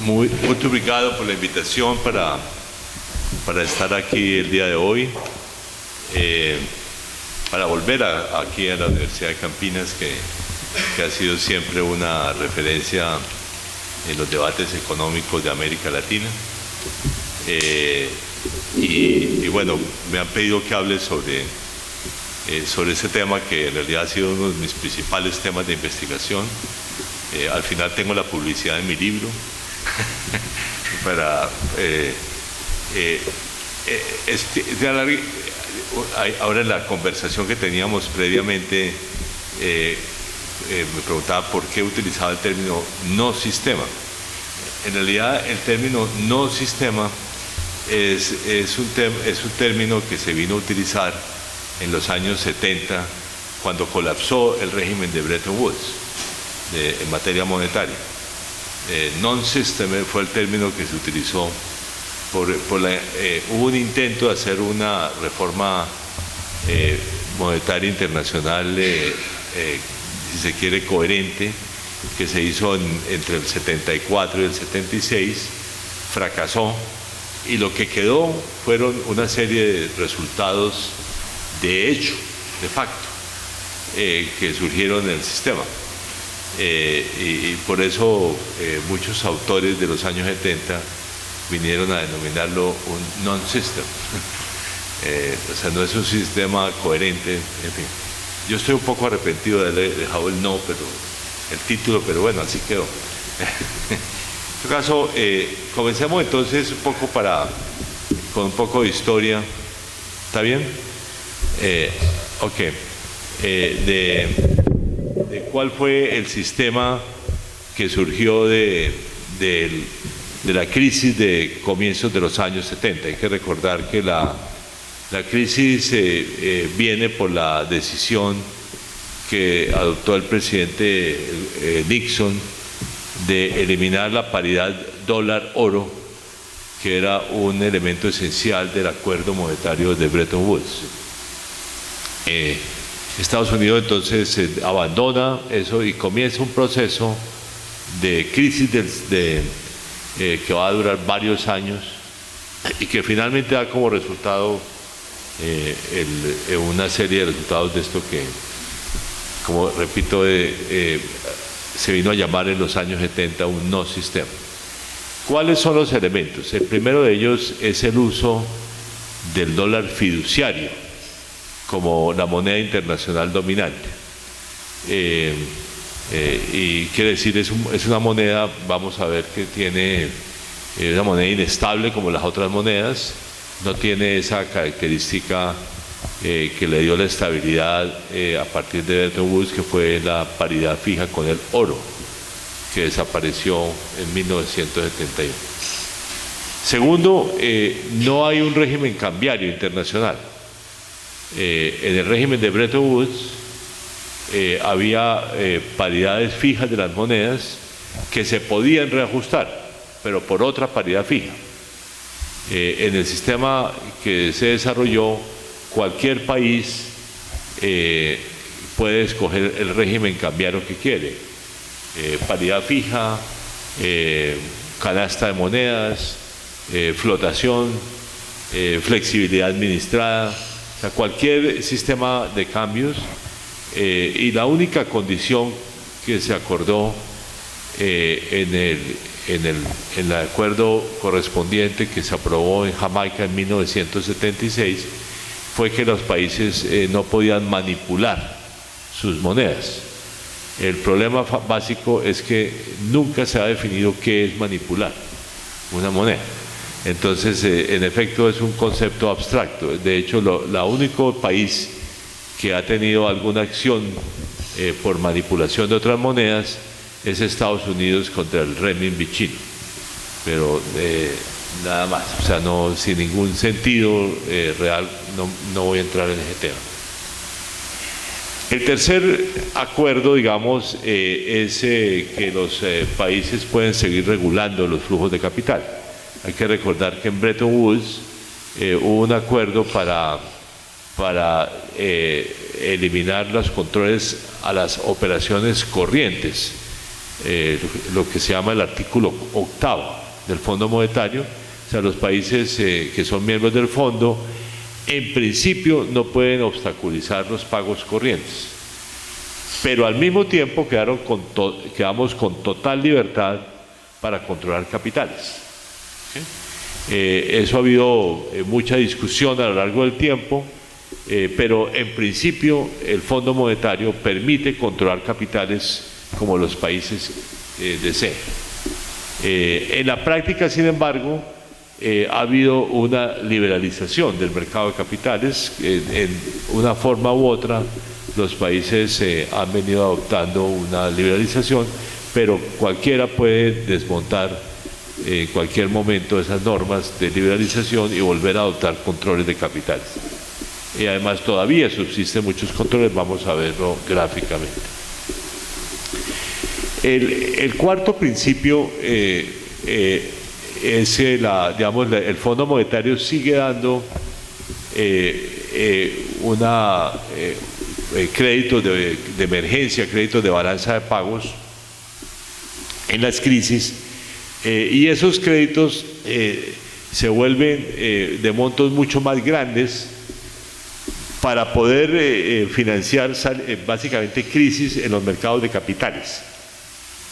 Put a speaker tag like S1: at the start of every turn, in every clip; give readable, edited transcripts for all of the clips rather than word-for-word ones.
S1: Muito obrigado por la invitación para estar aquí el día de hoy, para volver aquí a la Universidad de Campinas, que ha sido siempre una referencia en los debates económicos de América Latina. Y bueno, me han pedido que hable sobre ese tema, que en realidad ha sido uno de mis principales temas de investigación. Al final tengo la publicidad de mi libro. Ahora, en la conversación que teníamos previamente, me preguntaba por qué utilizaba el término no sistema. En realidad, el término no sistema es un término que se vino a utilizar en los años 70, cuando colapsó el régimen de Bretton Woods en materia monetaria. Non-system fue el término que se utilizó. Hubo un intento de hacer una reforma monetaria internacional, si se quiere, coherente, que se hizo entre el 74 y el 76, fracasó, y lo que quedó fueron una serie de resultados de hecho, de facto, que surgieron en el sistema. Y por eso muchos autores de los años 70 vinieron a denominarlo un non-system. O sea, no es un sistema coherente, en fin. Yo estoy un poco arrepentido de haber dejado el título, pero bueno, así quedó. En todo caso, comencemos entonces con un poco de historia. ¿Está bien? Ok. De cuál fue el sistema que surgió de la crisis de comienzos de los años 70. Hay que recordar que la crisis viene por la decisión que adoptó el presidente Nixon de eliminar la paridad dólar-oro, que era un elemento esencial del acuerdo monetario de Bretton Woods. Estados Unidos entonces abandona eso y comienza un proceso de crisis que va a durar varios años y que finalmente da como resultado una serie de resultados de esto que, como repito, se vino a llamar en los años 70 un no sistema. ¿Cuáles son los elementos? El primero de ellos es el uso del dólar fiduciario como la moneda internacional dominante. Y quiere decir, es una moneda, vamos a ver, que tiene una moneda inestable como las otras monedas, no tiene esa característica que le dio la estabilidad a partir de Bretton Woods, que fue la paridad fija con el oro, que desapareció en 1971. Segundo, no hay un régimen cambiario internacional. En el régimen de Bretton Woods había paridades fijas de las monedas que se podían reajustar, pero por otra paridad fija. En el sistema que se desarrolló, cualquier país puede escoger el régimen cambiario que quiere. Paridad fija, canasta de monedas, flotación, flexibilidad administrada, o sea, cualquier sistema de cambios. Y la única condición que se acordó en el acuerdo correspondiente que se aprobó en Jamaica en 1976 fue que los países no podían manipular sus monedas. El problema básico es que nunca se ha definido qué es manipular una moneda. Entonces, en efecto, es un concepto abstracto. De hecho, el único país que ha tenido alguna acción por manipulación de otras monedas es Estados Unidos contra el renminbi chino, pero nada más, o sea, no, sin ningún sentido real, no voy a entrar en ese tema. El tercer acuerdo, digamos, es que los países pueden seguir regulando los flujos de capital. Hay que recordar que en Bretton Woods hubo un acuerdo para eliminar los controles a las operaciones corrientes lo que se llama el artículo 8 del Fondo Monetario. O sea, los países que son miembros del fondo, en principio no pueden obstaculizar los pagos corrientes, pero al mismo tiempo quedamos con total libertad para controlar capitales. Eso ha habido mucha discusión a lo largo del tiempo, pero en principio el Fondo Monetario permite controlar capitales como los países deseen. En la práctica, sin embargo, ha habido una liberalización del mercado de capitales. En una forma u otra, los países han venido adoptando una liberalización, pero cualquiera puede desmontar en cualquier momento esas normas de liberalización y volver a adoptar controles de capitales. Y además todavía subsisten muchos controles, vamos a verlo gráficamente. El cuarto principio es el Fondo Monetario sigue dando créditos de emergencia, créditos de balanza de pagos en las crisis, y esos créditos se vuelven de montos mucho más grandes para poder financiar básicamente crisis en los mercados de capitales.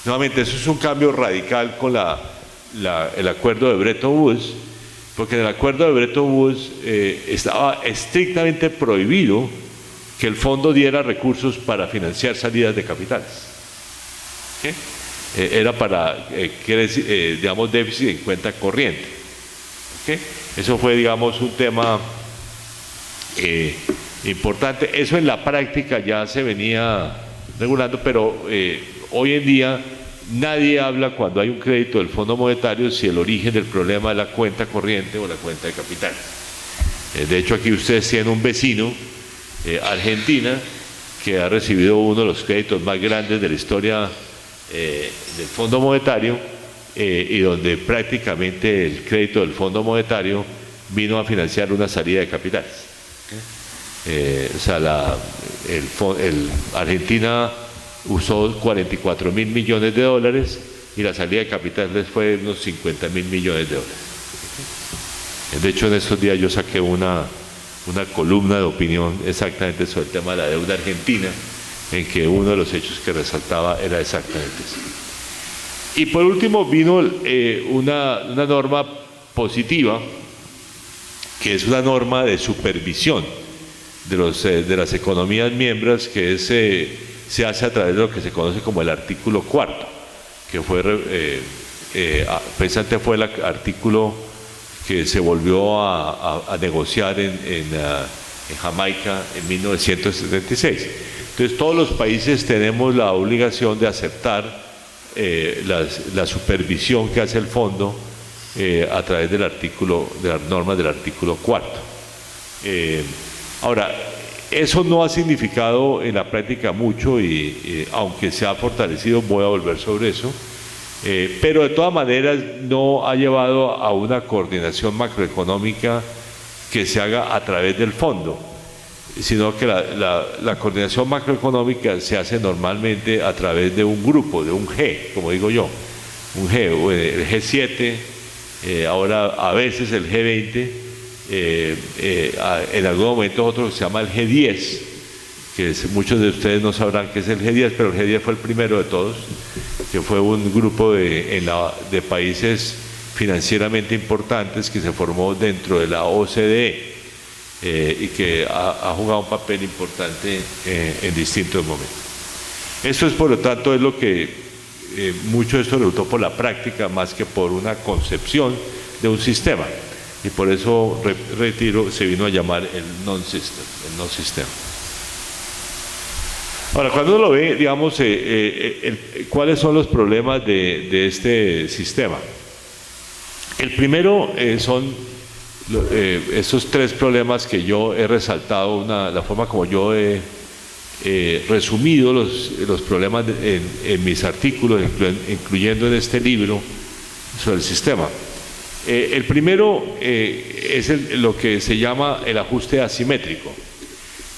S1: Nuevamente, eso es un cambio radical con el acuerdo de Bretton Woods, porque en el acuerdo de Bretton Woods estaba estrictamente prohibido que el fondo diera recursos para financiar salidas de capitales. ¿Sí? Era para, digamos, déficit en cuenta corriente. ¿Okay? Eso fue, digamos, un tema importante. Eso en la práctica ya se venía regulando, pero hoy en día nadie habla, cuando hay un crédito del Fondo Monetario, si el origen del problema es la cuenta corriente o la cuenta de capitales. De hecho, aquí ustedes tienen un vecino, Argentina, que ha recibido uno de los créditos más grandes de la historia del Fondo Monetario, y donde prácticamente el crédito del Fondo Monetario vino a financiar una salida de capitales. O sea, Argentina usó 44.000 millones de dólares y la salida de capitales fue de unos 50.000 millones de dólares. De hecho, en estos días yo saqué una columna de opinión exactamente sobre el tema de la deuda argentina, en que uno de los hechos que resaltaba era exactamente eso. Y por último vino una norma positiva, que es una norma de supervisión de las economías miembros, que se hace a través de lo que se conoce como el artículo 4, que fue precisamente fue el artículo que se volvió a negociar en Jamaica en 1976. Entonces todos los países tenemos la obligación de aceptar la supervisión que hace el fondo a través de las normas del artículo 4. Ahora, eso no ha significado en la práctica mucho, y aunque se ha fortalecido, voy a volver sobre eso, pero de todas maneras no ha llevado a una coordinación macroeconómica que se haga a través del fondo, sino que la coordinación macroeconómica se hace normalmente a través de un grupo, de un G, como digo yo, un G, el G7, ahora a veces el G20, en algún momento otro que se llama el G10, que muchos de ustedes no sabrán qué es el G10, pero el G10 fue el primero de todos, que fue un grupo de países financieramente importantes que se formó dentro de la OCDE, y que ha jugado un papel importante en distintos momentos. Esto es, por lo tanto, es lo que mucho de esto resultó por la práctica más que por una concepción de un sistema, y por eso se vino a llamar el non-system, el no sistema. Ahora, cuando uno lo ve, digamos, ¿cuáles son los problemas de este sistema? El primero son estos tres problemas que yo he resaltado, la forma como yo he resumido los problemas en mis artículos, incluyendo en este libro sobre el sistema. El primero es lo que se llama el ajuste asimétrico,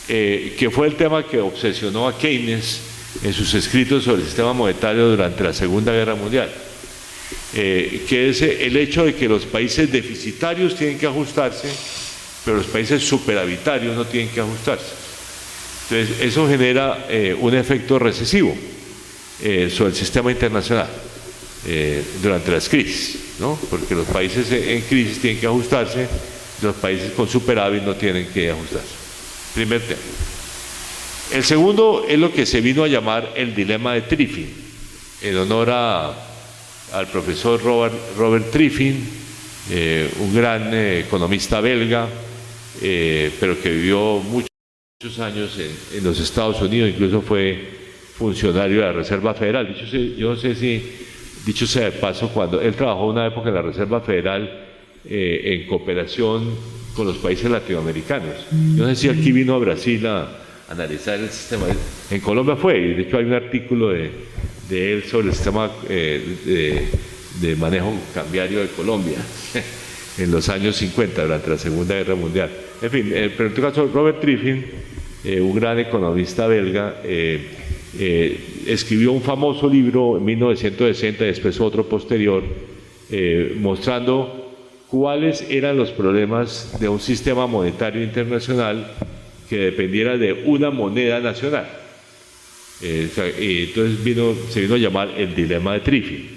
S1: que fue el tema que obsesionó a Keynes en sus escritos sobre el sistema monetario durante la Segunda Guerra Mundial, que es el hecho de que los países deficitarios tienen que ajustarse, pero los países superavitarios no tienen que ajustarse. Entonces, eso genera un efecto recesivo sobre el sistema internacional durante las crisis, ¿no? Porque los países en crisis tienen que ajustarse, los países con superávit no tienen que ajustarse. Primer tema. El segundo es lo que se vino a llamar el dilema de Triffin, en honor al profesor Robert Triffin, un gran economista belga, pero que vivió muchos años en los Estados Unidos, incluso fue funcionario de la Reserva Federal. Yo no sé si, dicho sea de paso, cuando él trabajó una época en la Reserva Federal en cooperación con los países latinoamericanos. Yo no sé si aquí vino a Brasil a analizar el sistema. En Colombia fue, y de hecho hay un artículo de él sobre el sistema de manejo cambiario de Colombia en los años 50, durante la Segunda Guerra Mundial. En fin, pero en todo caso, Robert Triffin, un gran economista belga, escribió un famoso libro en 1960 y después otro posterior, mostrando cuáles eran los problemas de un sistema monetario internacional que dependiera de una moneda nacional. Entonces se vino a llamar el dilema de Triffin.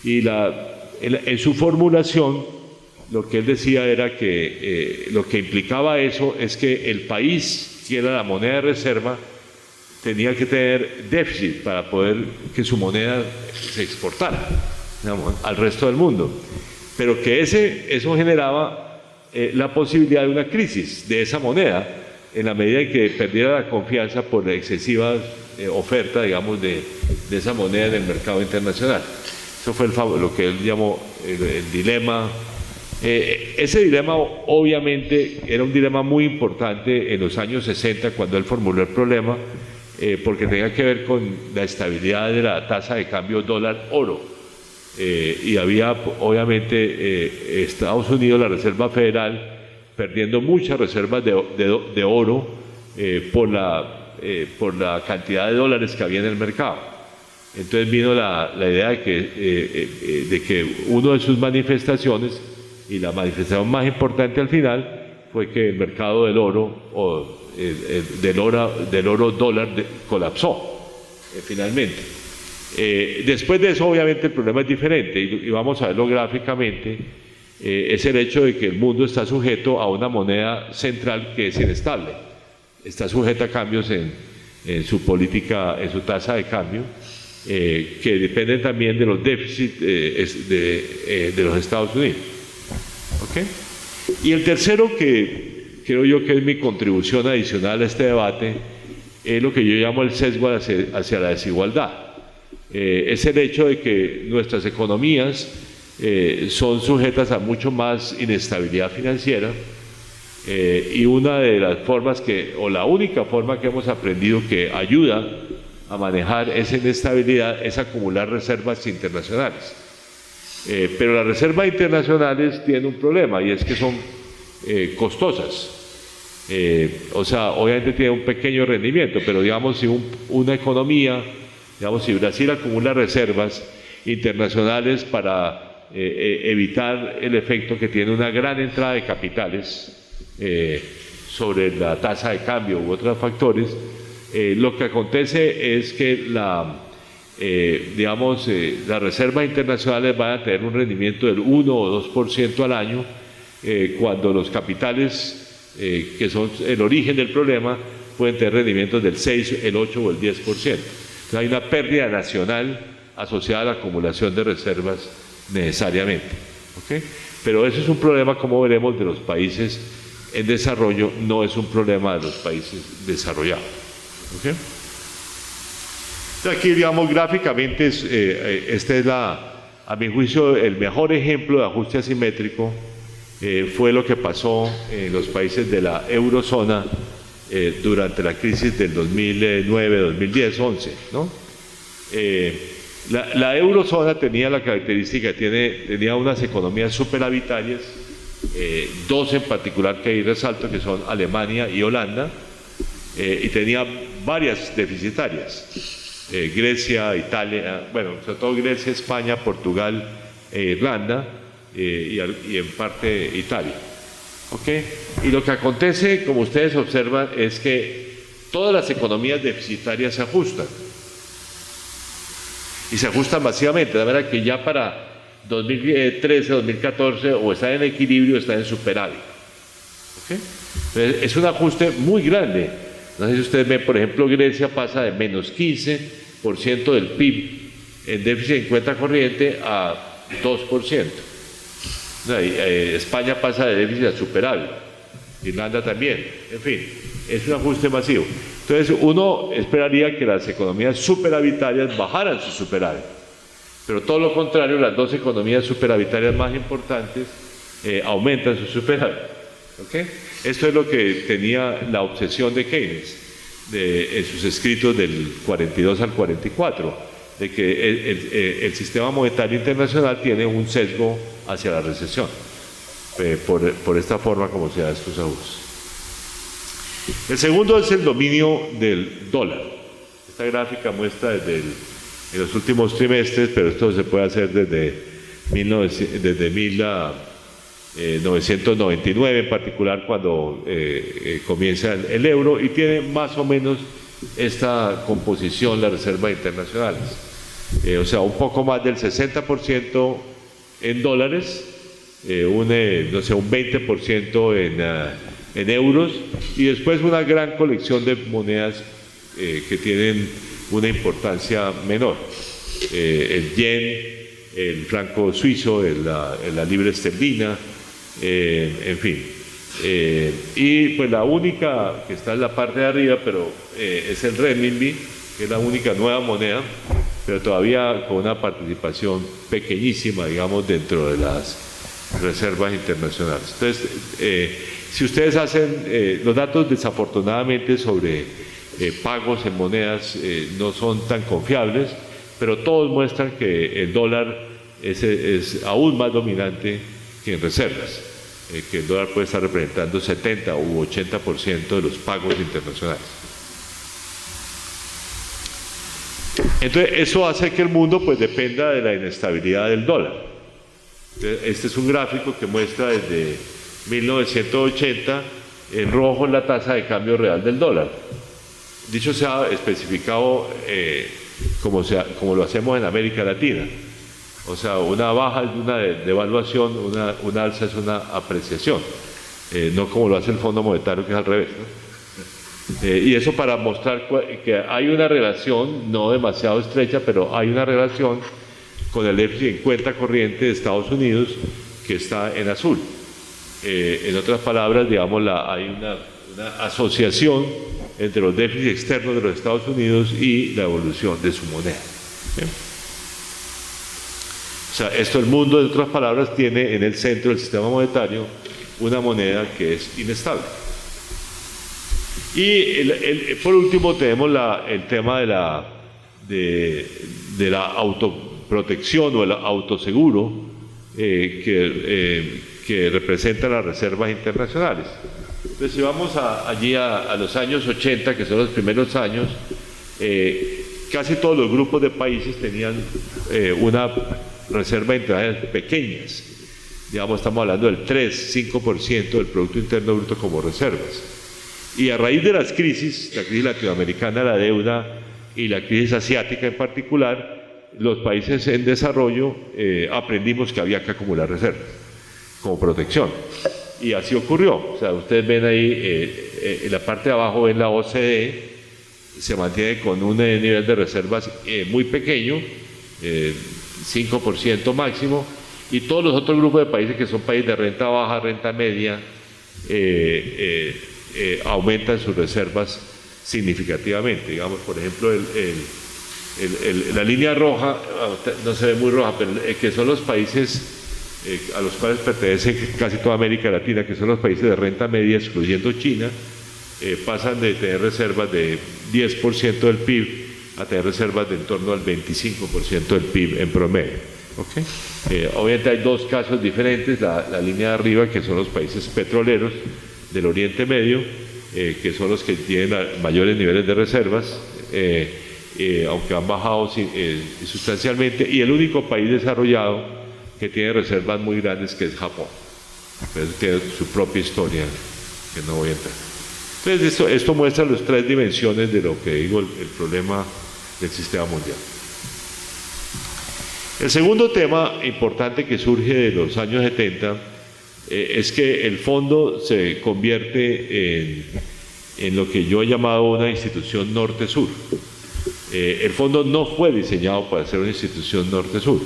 S1: Y en su formulación, lo que él decía era que lo que implicaba eso es que el país, que era la moneda de reserva, tenía que tener déficit para poder que su moneda se exportara, digamos, al resto del mundo. Pero que eso generaba la posibilidad de una crisis de esa moneda, en la medida en que perdiera la confianza por la excesiva oferta, digamos, de esa moneda en el mercado internacional. Eso fue lo que él llamó el dilema. Ese dilema obviamente era un dilema muy importante en los años 60 cuando él formuló el problema, porque tenía que ver con la estabilidad de la tasa de cambio dólar-oro. Y había obviamente Estados Unidos, la Reserva Federal, perdiendo muchas reservas de oro por la cantidad de dólares que había en el mercado. Entonces vino la idea de que una de sus manifestaciones, y la manifestación más importante al final, fue que el mercado del oro, del oro dólar, colapsó finalmente. Después de eso, obviamente, el problema es diferente, y vamos a verlo gráficamente. Es el hecho de que el mundo está sujeto a una moneda central que es inestable, está sujeta a cambios en su política, en su tasa de cambio, que dependen también de los déficits de los Estados Unidos. ¿Okay? Y el tercero, que creo yo que es mi contribución adicional a este debate, es lo que yo llamo el sesgo hacia la desigualdad. Es el hecho de que nuestras economías son sujetas a mucho más inestabilidad financiera, y una de las formas o la única forma que hemos aprendido que ayuda a manejar esa inestabilidad es acumular reservas internacionales. Pero las reservas internacionales tienen un problema, y es que son costosas. O sea, obviamente tienen un pequeño rendimiento, pero digamos, si una economía, digamos, si Brasil acumula reservas internacionales para evitar el efecto que tiene una gran entrada de capitales sobre la tasa de cambio u otros factores, lo que acontece es que las reservas internacionales van a tener un rendimiento del 1 o 2% al año, cuando los capitales, que son el origen del problema, pueden tener rendimientos del 6, el 8 o el 10%. Entonces hay una pérdida nacional asociada a la acumulación de reservas necesariamente. ¿Okay? Pero eso es un problema, como veremos, de los países en desarrollo, no es un problema de los países desarrollados. ¿Okay? Aquí, digamos, gráficamente, este es, a mi juicio, el mejor ejemplo de ajuste asimétrico. Fue lo que pasó en los países de la eurozona durante la crisis del 2009, 2010, 11, ¿no? La eurozona tenía la característica, tenía unas economías superavitarias, dos en particular que ahí resalto, que son Alemania y Holanda, y tenía varias deficitarias. Grecia, Italia, bueno, sobre todo Grecia, España, Portugal, Irlanda y en parte Italia. ¿Ok? Y lo que acontece, como ustedes observan, es que todas las economías deficitarias se ajustan. Y se ajustan masivamente, de manera que ya para 2013, 2014, o están en equilibrio o están en superávit. ¿Okay? Entonces, es un ajuste muy grande. No sé si ustedes ven, por ejemplo, Grecia pasa de menos 15% del PIB en déficit en cuenta corriente a 2%. España pasa de déficit a superávit. Irlanda también. En fin, es un ajuste masivo. Entonces, uno esperaría que las economías superavitarias bajaran su superávit. Pero todo lo contrario, las dos economías superavitarias más importantes aumentan su superávit. ¿Okay? Esto es lo que tenía la obsesión de Keynes en sus escritos del 42 al 44, de que el sistema monetario internacional tiene un sesgo hacia la recesión, por esta forma como se da estos ajustes. El segundo es el dominio del dólar. Esta gráfica muestra en los últimos trimestres, pero esto se puede hacer desde 1999 en particular, cuando comienza el euro, y tiene más o menos esta composición las reservas internacionales. O sea, un poco más del 60% en dólares, un 20% en euros, y después una gran colección de monedas que tienen una importancia menor. El yen, el franco suizo, la libra esterlina, en fin. Y pues la única que está en la parte de arriba, pero es el renminbi, que es la única nueva moneda, pero todavía con una participación pequeñísima, digamos, dentro de las reservas internacionales. Entonces, si ustedes hacen los datos, desafortunadamente, sobre pagos en monedas no son tan confiables, pero todos muestran que el dólar es aún más dominante que en reservas, que el dólar puede estar representando 70 u 80% de los pagos internacionales. Entonces, eso hace que el mundo pues dependa de la inestabilidad del dólar. Este es un gráfico que muestra desde 1980, en rojo la tasa de cambio real del dólar. Dicho sea especificado como lo hacemos en América Latina. O sea, una baja es una devaluación, una alza es una apreciación, no como lo hace el Fondo Monetario, que es al revés, ¿no? Y eso para mostrar que hay una relación, no demasiado estrecha, pero hay una relación con el déficit en cuenta corriente de Estados Unidos, que está en azul. En otras palabras, digamos, hay una asociación entre los déficits externos de los Estados Unidos y la evolución de su moneda. ¿Bien? O sea, esto el mundo, en otras palabras, tiene en el centro del sistema monetario una moneda que es inestable. Y por último tenemos el tema de la autoprotección o el autoseguro que representan las reservas internacionales. Entonces, si vamos allí a los años 80, que son los primeros años, casi todos los grupos de países tenían una reserva internacional pequeñas. Digamos, estamos hablando del 3-5% del Producto Interno Bruto como reservas. Y a raíz de las crisis, la crisis latinoamericana, la deuda y la crisis asiática en particular, los países en desarrollo aprendimos que había que acumular reservas como protección. Y así ocurrió. O sea, ustedes ven ahí, en la parte de abajo ven la OCDE, se mantiene con un nivel de reservas muy pequeño, 5% máximo, y todos los otros grupos de países que son países de renta baja, renta media, aumentan sus reservas significativamente. Digamos, por ejemplo, la línea roja, no se ve muy roja, pero que son los países a los cuales pertenece casi toda América Latina, que son los países de renta media, excluyendo China, pasan de tener reservas de 10% del PIB a tener reservas de en torno al 25% del PIB en promedio. ¿Okay? Obviamente hay dos casos diferentes, la línea de arriba, que son los países petroleros del Oriente Medio, que son los que tienen mayores niveles de reservas, aunque han bajado sustancialmente, y el único país desarrollado que tiene reservas muy grandes, que es Japón. Pero tiene su propia historia, que no voy a entrar. Entonces, esto muestra las tres dimensiones de lo que digo, el problema del sistema mundial. El segundo tema importante que surge de los años 70 es que el fondo se convierte en lo que yo he llamado una institución norte-sur. El fondo no fue diseñado para ser una institución norte-sur,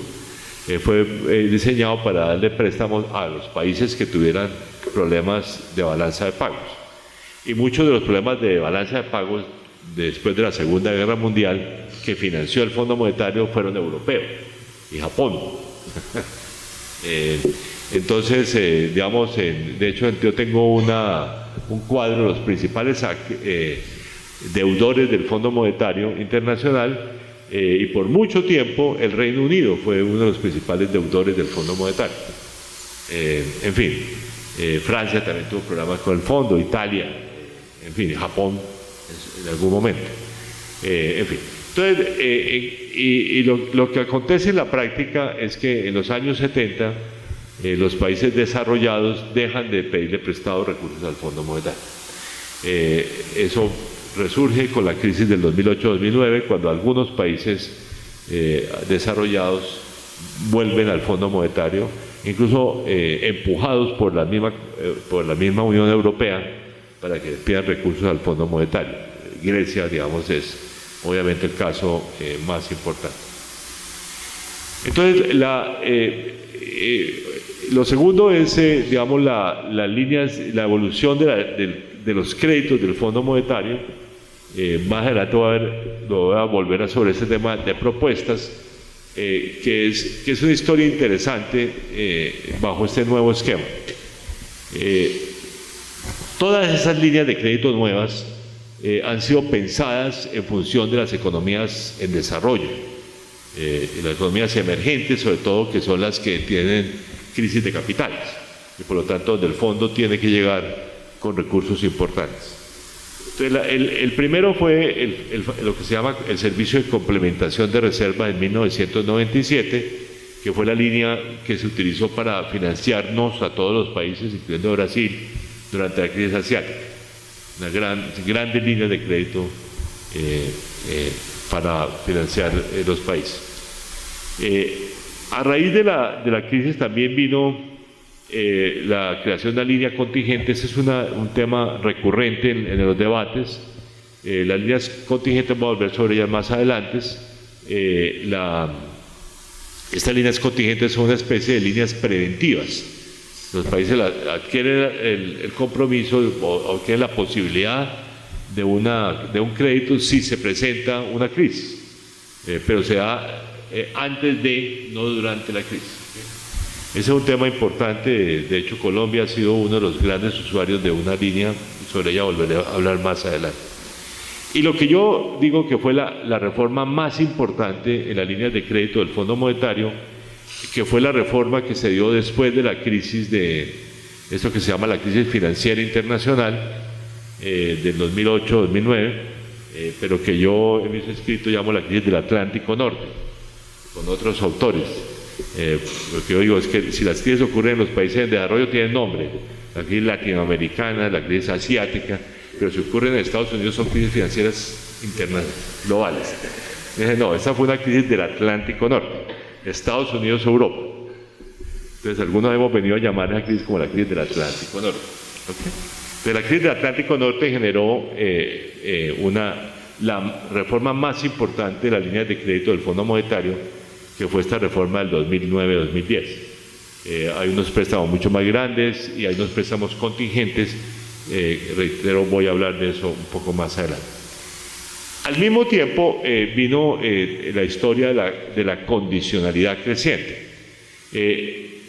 S1: fue diseñado para darle préstamos a los países que tuvieran problemas de balanza de pagos. Y muchos de los problemas de balanza de pagos después de la Segunda Guerra Mundial que financió el Fondo Monetario fueron europeos y Japón. Entonces, digamos, de hecho yo tengo un cuadro de los principales deudores del Fondo Monetario Internacional, y por mucho tiempo el Reino Unido fue uno de los principales deudores del Fondo Monetario. En fin, Francia también tuvo problemas con el fondo, Italia, en fin, Japón en algún momento. En fin. Entonces, lo que acontece en la práctica es que en los años 70 los países desarrollados dejan de pedirle prestados recursos al Fondo Monetario. Eso resurge con la crisis del 2008-2009, cuando algunos países desarrollados vuelven al Fondo Monetario, incluso empujados por la misma Unión Europea para que pidan recursos al Fondo Monetario. Grecia, digamos, es obviamente el caso más importante. Entonces, lo segundo es, digamos, la evolución de los créditos del Fondo Monetario. Más adelante voy a volver sobre este tema de propuestas, que es una historia interesante bajo este nuevo esquema. Todas esas líneas de crédito nuevas han sido pensadas en función de las economías en desarrollo, las economías emergentes, sobre todo, que son las que tienen crisis de capitales, y por lo tanto donde el fondo tiene que llegar con recursos importantes. Entonces, el primero fue lo que se llama el Servicio de Complementación de Reservas en 1997, que fue la línea que se utilizó para financiarnos a todos los países, incluyendo Brasil, durante la crisis asiática. Una grandes líneas de crédito para financiar los países. A raíz de la crisis también vino la creación de una línea contingente. Ese es un tema recurrente en los debates. Las líneas contingentes, vamos a volver sobre ellas más adelante. Estas líneas contingentes son una especie de líneas preventivas. Los países adquieren el compromiso o adquieren la posibilidad de un crédito si se presenta una crisis, pero se da antes de, no durante la crisis. Ese es un tema importante. De hecho, Colombia ha sido uno de los grandes usuarios de una línea, sobre ella volveré a hablar más adelante. Y lo que yo digo que fue la reforma más importante en las líneas de crédito del Fondo Monetario, que fue la reforma que se dio después de la crisis de esto que se llama la crisis financiera internacional del 2008-2009, pero que yo en mis escritos llamo la crisis del Atlántico Norte, con otros autores. Lo que yo digo es que si las crisis ocurren en los países en desarrollo tienen nombre: la crisis latinoamericana, la crisis asiática, pero si ocurren en Estados Unidos son crisis financieras globales. No, esa fue una crisis del Atlántico Norte, Estados Unidos, Europa. Entonces algunos hemos venido a llamar a esa crisis como la crisis del Atlántico Norte. ¿Okay? Pero la crisis del Atlántico Norte generó la reforma más importante de las líneas de crédito del Fondo Monetario, que fue esta reforma del 2009-2010. Hay unos préstamos mucho más grandes y hay unos préstamos contingentes. Reitero, voy a hablar de eso un poco más adelante. Al mismo tiempo vino la historia de la condicionalidad creciente.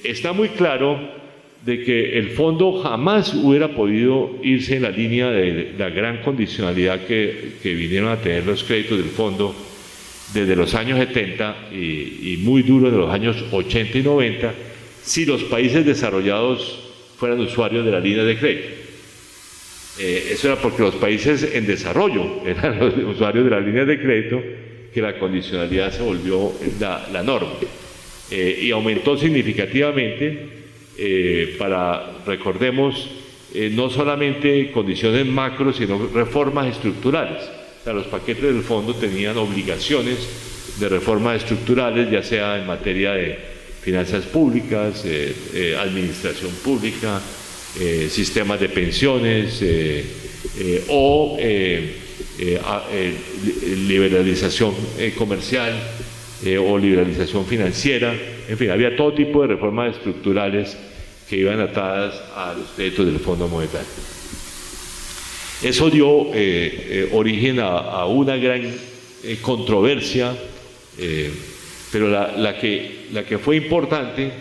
S1: Está muy claro de que el fondo jamás hubiera podido irse en la línea de la gran condicionalidad que vinieron a tener los créditos del fondo desde los años 70 y muy duro en los años 80 y 90, si los países desarrollados fueran usuarios de la línea de crédito. Eso era porque los países en desarrollo eran los usuarios de las líneas de crédito que la condicionalidad se volvió la norma y aumentó significativamente recordemos, no solamente condiciones macro, sino reformas estructurales. O sea, los paquetes del fondo tenían obligaciones de reformas estructurales, ya sea en materia de finanzas públicas, administración pública, sistemas de pensiones o liberalización comercial o liberalización financiera. En fin, había todo tipo de reformas estructurales que iban atadas a los créditos del Fondo Monetario. Eso dio origen a una gran controversia, pero la que fue importante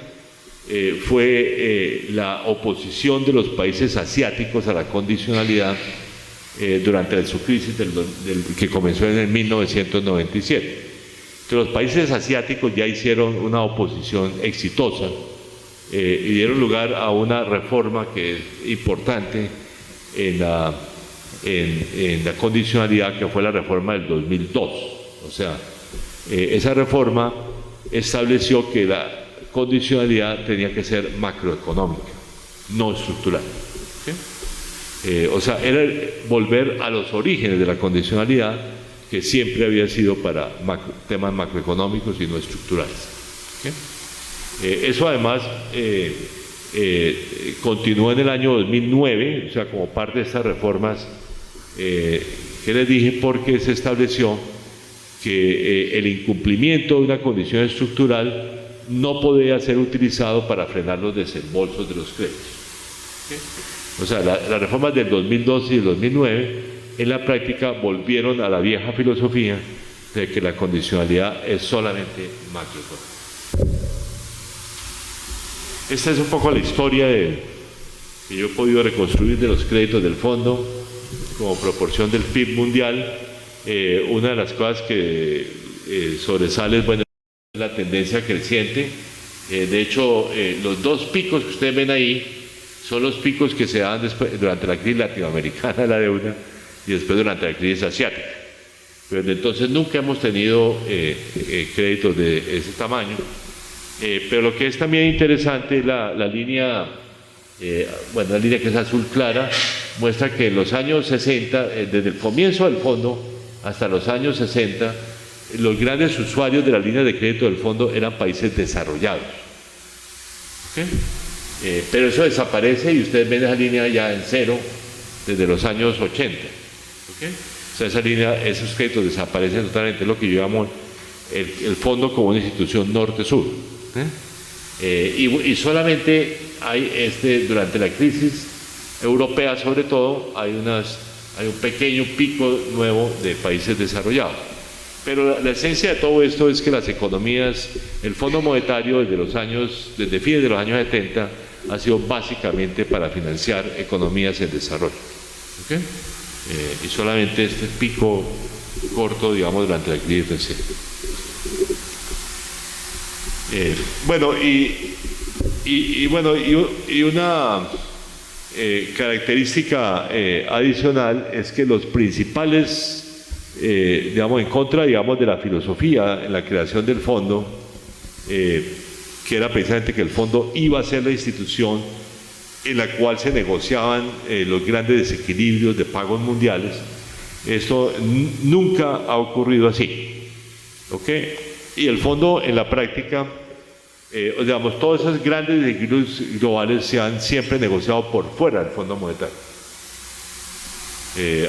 S1: fue la oposición de los países asiáticos a la condicionalidad durante su crisis que comenzó en el 1997. Los países asiáticos ya hicieron una oposición exitosa y dieron lugar a una reforma que es importante en la condicionalidad, que fue la reforma del 2002. O sea, esa reforma estableció que la condicionalidad tenía que ser macroeconómica, no estructural. ¿Sí? O sea, era volver a los orígenes de la condicionalidad, que siempre había sido para temas macroeconómicos y no estructurales. ¿Sí? Eso además continuó en el año 2009, o sea, como parte de estas reformas que les dije, porque se estableció que el incumplimiento de una condición estructural no podía ser utilizado para frenar los desembolsos de los créditos. ¿Sí? O sea, las reformas del 2012 y del 2009 en la práctica volvieron a la vieja filosofía de que la condicionalidad es solamente macroeconómica. Esta es un poco la historia que yo he podido reconstruir de los créditos del fondo como proporción del PIB mundial. Una de las cosas que sobresale es la tendencia creciente. De hecho, los dos picos que ustedes ven ahí son los picos que se dan durante la crisis latinoamericana de la deuda y después durante la crisis asiática. Pero desde entonces nunca hemos tenido créditos de ese tamaño. Pero lo que es también interesante es la línea, la línea que es azul clara, muestra que en los años 60, desde el comienzo del fondo hasta los años 60, los grandes usuarios de la línea de crédito del fondo eran países desarrollados. ¿Okay? Pero eso desaparece y ustedes ven esa línea ya en cero desde los años 80. ¿Okay? O sea, esa línea, esos créditos desaparecen totalmente, es lo que yo llamo el fondo como una institución norte-sur. Y solamente hay durante la crisis europea, sobre todo, hay un pequeño pico nuevo de países desarrollados. Pero la esencia de todo esto es que las economías, el Fondo Monetario desde fines de los años 70 ha sido básicamente para financiar economías en desarrollo. ¿Okay? Y solamente este pico corto, digamos, durante la crisis reciente. Una característica adicional es que los principales, en contra, de la filosofía en la creación del fondo, que era precisamente que el fondo iba a ser la institución en la cual se negociaban los grandes desequilibrios de pagos mundiales. Esto nunca ha ocurrido así. ¿Okay? Y el fondo en la práctica, todos esos grandes desequilibrios globales se han siempre negociado por fuera del Fondo Monetario.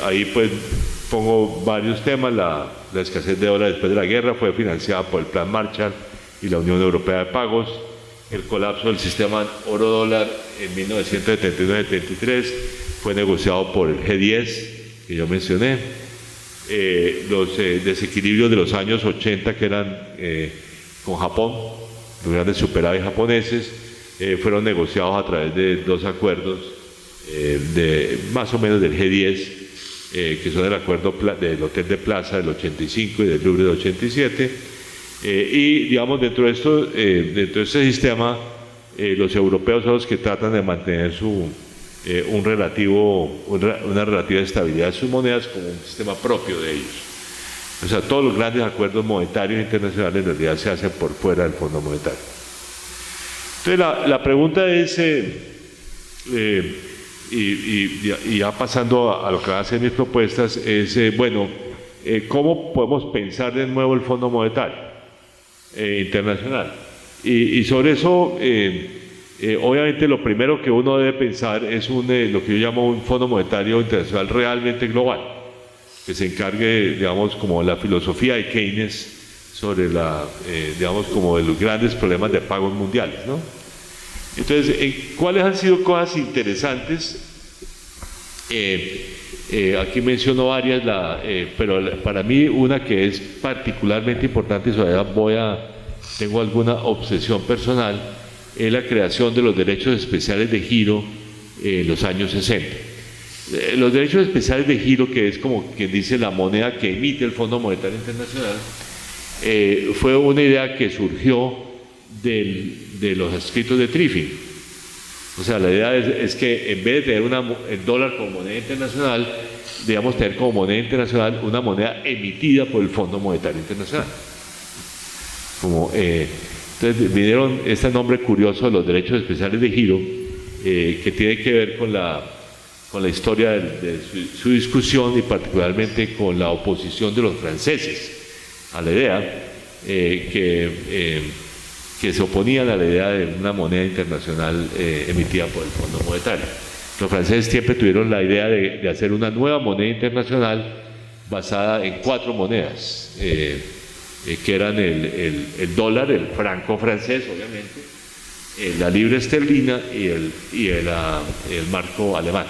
S1: Ahí pues pongo varios temas. La escasez de dólares después de la guerra fue financiada por el Plan Marshall y la Unión Europea de Pagos. El colapso del sistema oro-dólar en 1979-73 fue negociado por el G10, que yo mencioné. Los desequilibrios de los años 80 que eran con Japón, los grandes superávit japoneses, fueron negociados a través de dos acuerdos más o menos del G10, que son el acuerdo del Hotel de Plaza del 85 y del Louvre del 87. Y dentro de este sistema, los europeos son los que tratan de mantener una relativa estabilidad de sus monedas como un sistema propio de ellos. O sea, todos los grandes acuerdos monetarios internacionales en realidad se hacen por fuera del Fondo Monetario. Entonces, la pregunta es, y ya pasando a lo que van a ser mis propuestas, es, bueno, ¿cómo podemos pensar de nuevo el Fondo Monetario internacional? Y sobre eso, obviamente lo primero que uno debe pensar es lo que yo llamo un Fondo Monetario Internacional realmente global, que se encargue, digamos, como la filosofía de Keynes sobre digamos, como de los grandes problemas de pagos mundiales, ¿no? Entonces, ¿cuáles han sido cosas interesantes? Aquí menciono varias, pero para mí una que es particularmente importante, y sobre ella tengo alguna obsesión personal, es la creación de los derechos especiales de giro en los años 60. Los derechos especiales de giro, que es como quien dice la moneda que emite el Fondo Monetario Internacional, fue una idea que surgió de los escritos de Triffin. O sea, la idea es que en vez de tener el dólar como moneda internacional, debemos tener como moneda internacional una moneda emitida por el Fondo Monetario Internacional. Entonces vinieron este nombre curioso de los derechos especiales de giro, que tiene que ver con la historia de su discusión, y particularmente con la oposición de los franceses a la idea, que se oponían a la idea de una moneda internacional emitida por el Fondo Monetario. Los franceses siempre tuvieron la idea de hacer una nueva moneda internacional basada en 4 monedas, que eran el dólar, el franco francés, obviamente, la libra esterlina y el marco alemán.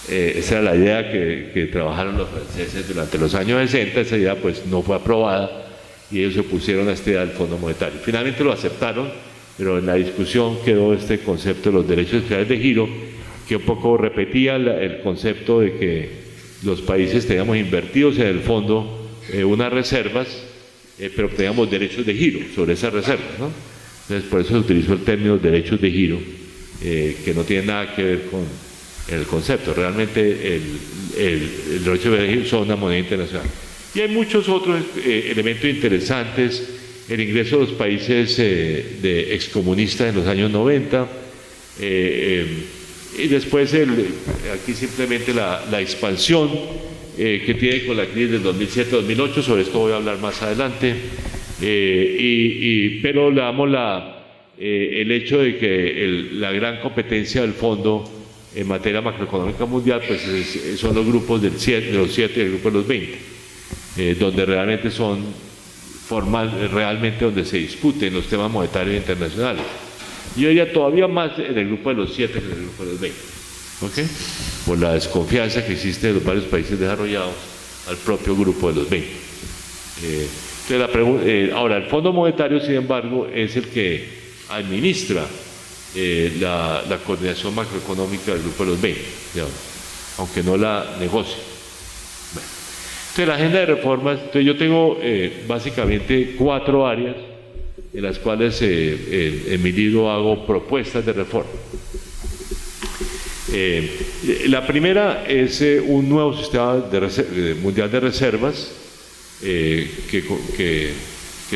S1: Esa era la idea que trabajaron los franceses durante los años 60. Esa idea pues no fue aprobada y ellos se opusieron a esta idea del Fondo Monetario. Finalmente lo aceptaron, pero en la discusión quedó este concepto de los derechos especiales de giro, que un poco repetía el concepto de que los países teníamos invertidos en el fondo unas reservas, pero teníamos derechos de giro sobre esas reservas, ¿no? Entonces por eso se utilizó el término derechos de giro, que no tiene nada que ver con el concepto. Realmente el derecho de giro son una moneda internacional. Y hay muchos otros elementos interesantes: el ingreso de los países de excomunistas en los años 90, y después aquí simplemente la expansión que tiene con la crisis del 2007-2008, sobre esto voy a hablar más adelante, pero le damos el hecho de que la gran competencia del fondo en materia macroeconómica mundial pues son los grupos de los 7 y el grupo de los 20, donde realmente realmente donde se discuten los temas monetarios internacionales. Yo diría todavía más en el grupo de los 7 que en el grupo de los 20, ¿okay? Por la desconfianza que existe de los varios países desarrollados al propio grupo de los 20. Entonces ahora, el Fondo Monetario, sin embargo, es el que administra la coordinación macroeconómica del grupo de los 20, digamos, aunque no la negocia. Bueno. Entonces, la agenda de reformas, yo tengo básicamente 4 áreas en las cuales en mi libro hago propuestas de reforma. La primera es un nuevo sistema mundial de reservas, que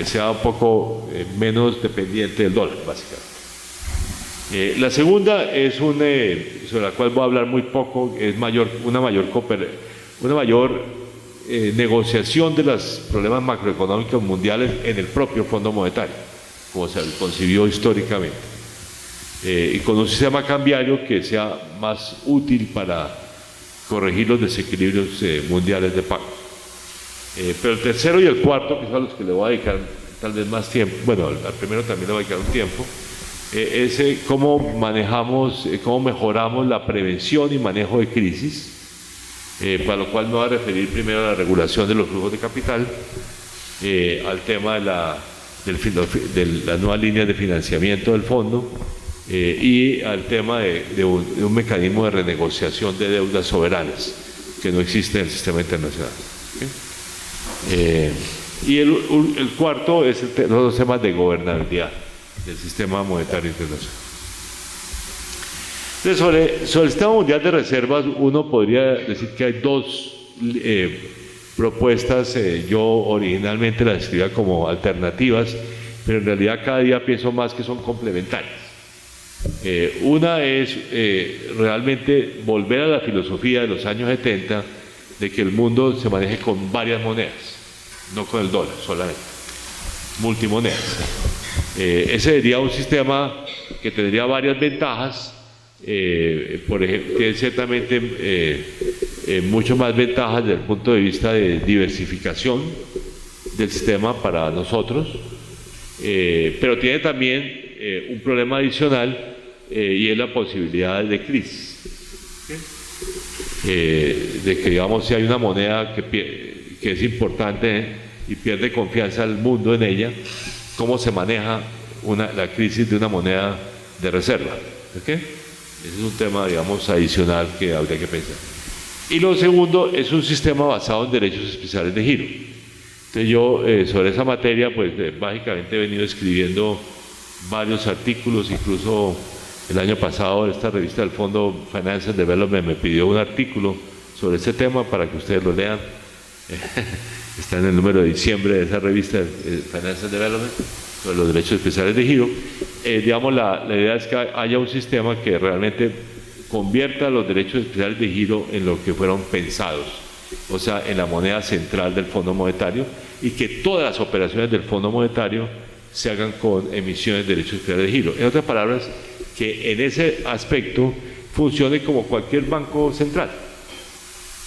S1: sea un poco menos dependiente del dólar, básicamente. La segunda es sobre la cual voy a hablar muy poco, es una mayor negociación de los problemas macroeconómicos mundiales en el propio Fondo Monetario, como se concibió históricamente, y con un sistema cambiario que sea más útil para corregir los desequilibrios mundiales de pago. Pero el tercero y el cuarto, que son los que le voy a dedicar tal vez más tiempo, bueno, al primero también le voy a dedicar un tiempo, es cómo mejoramos la prevención y manejo de crisis, para lo cual me voy a referir primero a la regulación de los flujos de capital, al tema de la nueva línea de financiamiento del fondo, y al tema de un mecanismo de renegociación de deudas soberanas que no existe en el sistema internacional. ¿Okay? Y el cuarto es los temas de gobernabilidad del sistema monetario internacional. Entonces, sobre el sistema mundial de reservas, uno podría decir que hay dos propuestas, yo originalmente las escribía como alternativas, pero en realidad cada día pienso más que son complementarias. Una es realmente volver a la filosofía de los años 70 de que el mundo se maneje con varias monedas, no con el dólar solamente, multimonedas. Ese sería un sistema que tendría varias ventajas, por ejemplo, tiene ciertamente mucho más ventajas desde el punto de vista de diversificación del sistema para nosotros, pero tiene también un problema adicional y es la posibilidad de crisis. De que, digamos, si hay una moneda que es importante y pierde confianza el mundo en ella, ¿cómo se maneja la crisis de una moneda de reserva? ¿Okay? Ese es un tema, digamos, adicional que habría que pensar. Y lo segundo es un sistema basado en derechos especiales de giro. Entonces yo sobre esa materia, pues básicamente he venido escribiendo varios artículos, incluso el año pasado esta revista del Fondo Financial Development me pidió un artículo sobre este tema para que ustedes lo lean. Está en el número de diciembre de esa revista Financial Development sobre los derechos especiales de giro. Digamos, la idea es que haya un sistema que realmente convierta los derechos especiales de giro en lo que fueron pensados, o sea, en la moneda central del Fondo Monetario, y que todas las operaciones del Fondo Monetario se hagan con emisiones de derechos especiales de giro. En otras palabras, que en ese aspecto funcione como cualquier banco central,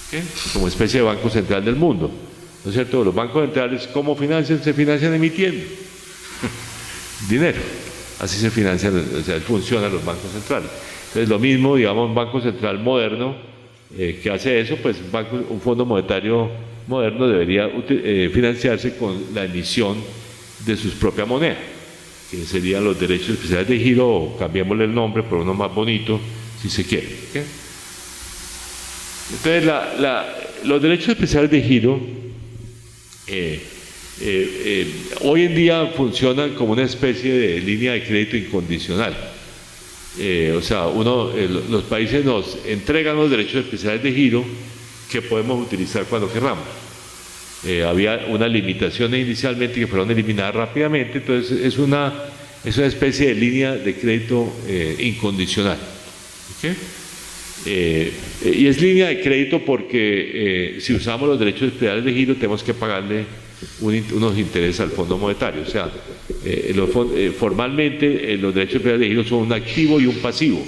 S1: ¿okay? Como especie de banco central del mundo, ¿no es cierto? Los bancos centrales, ¿cómo financian? Se financian emitiendo dinero, así se financian, o sea, funcionan los bancos centrales. Entonces lo mismo, digamos, un banco central moderno que hace eso, pues un fondo monetario moderno debería financiarse con la emisión de sus propias monedas, que serían los derechos especiales de giro, o cambiémosle el nombre por uno más bonito, si se quiere. ¿Okay? Entonces, los derechos especiales de giro hoy en día funcionan como una especie de línea de crédito incondicional. O sea, los países nos entregan los derechos especiales de giro que podemos utilizar cuando querramos. Había unas limitaciones inicialmente que fueron eliminadas rápidamente, entonces es una especie de línea de crédito incondicional. ¿Okay? Y es línea de crédito porque si usamos los derechos especiales de giro tenemos que pagarle unos intereses al Fondo Monetario. O sea, formalmente los derechos especiales de giro son un activo y un pasivo.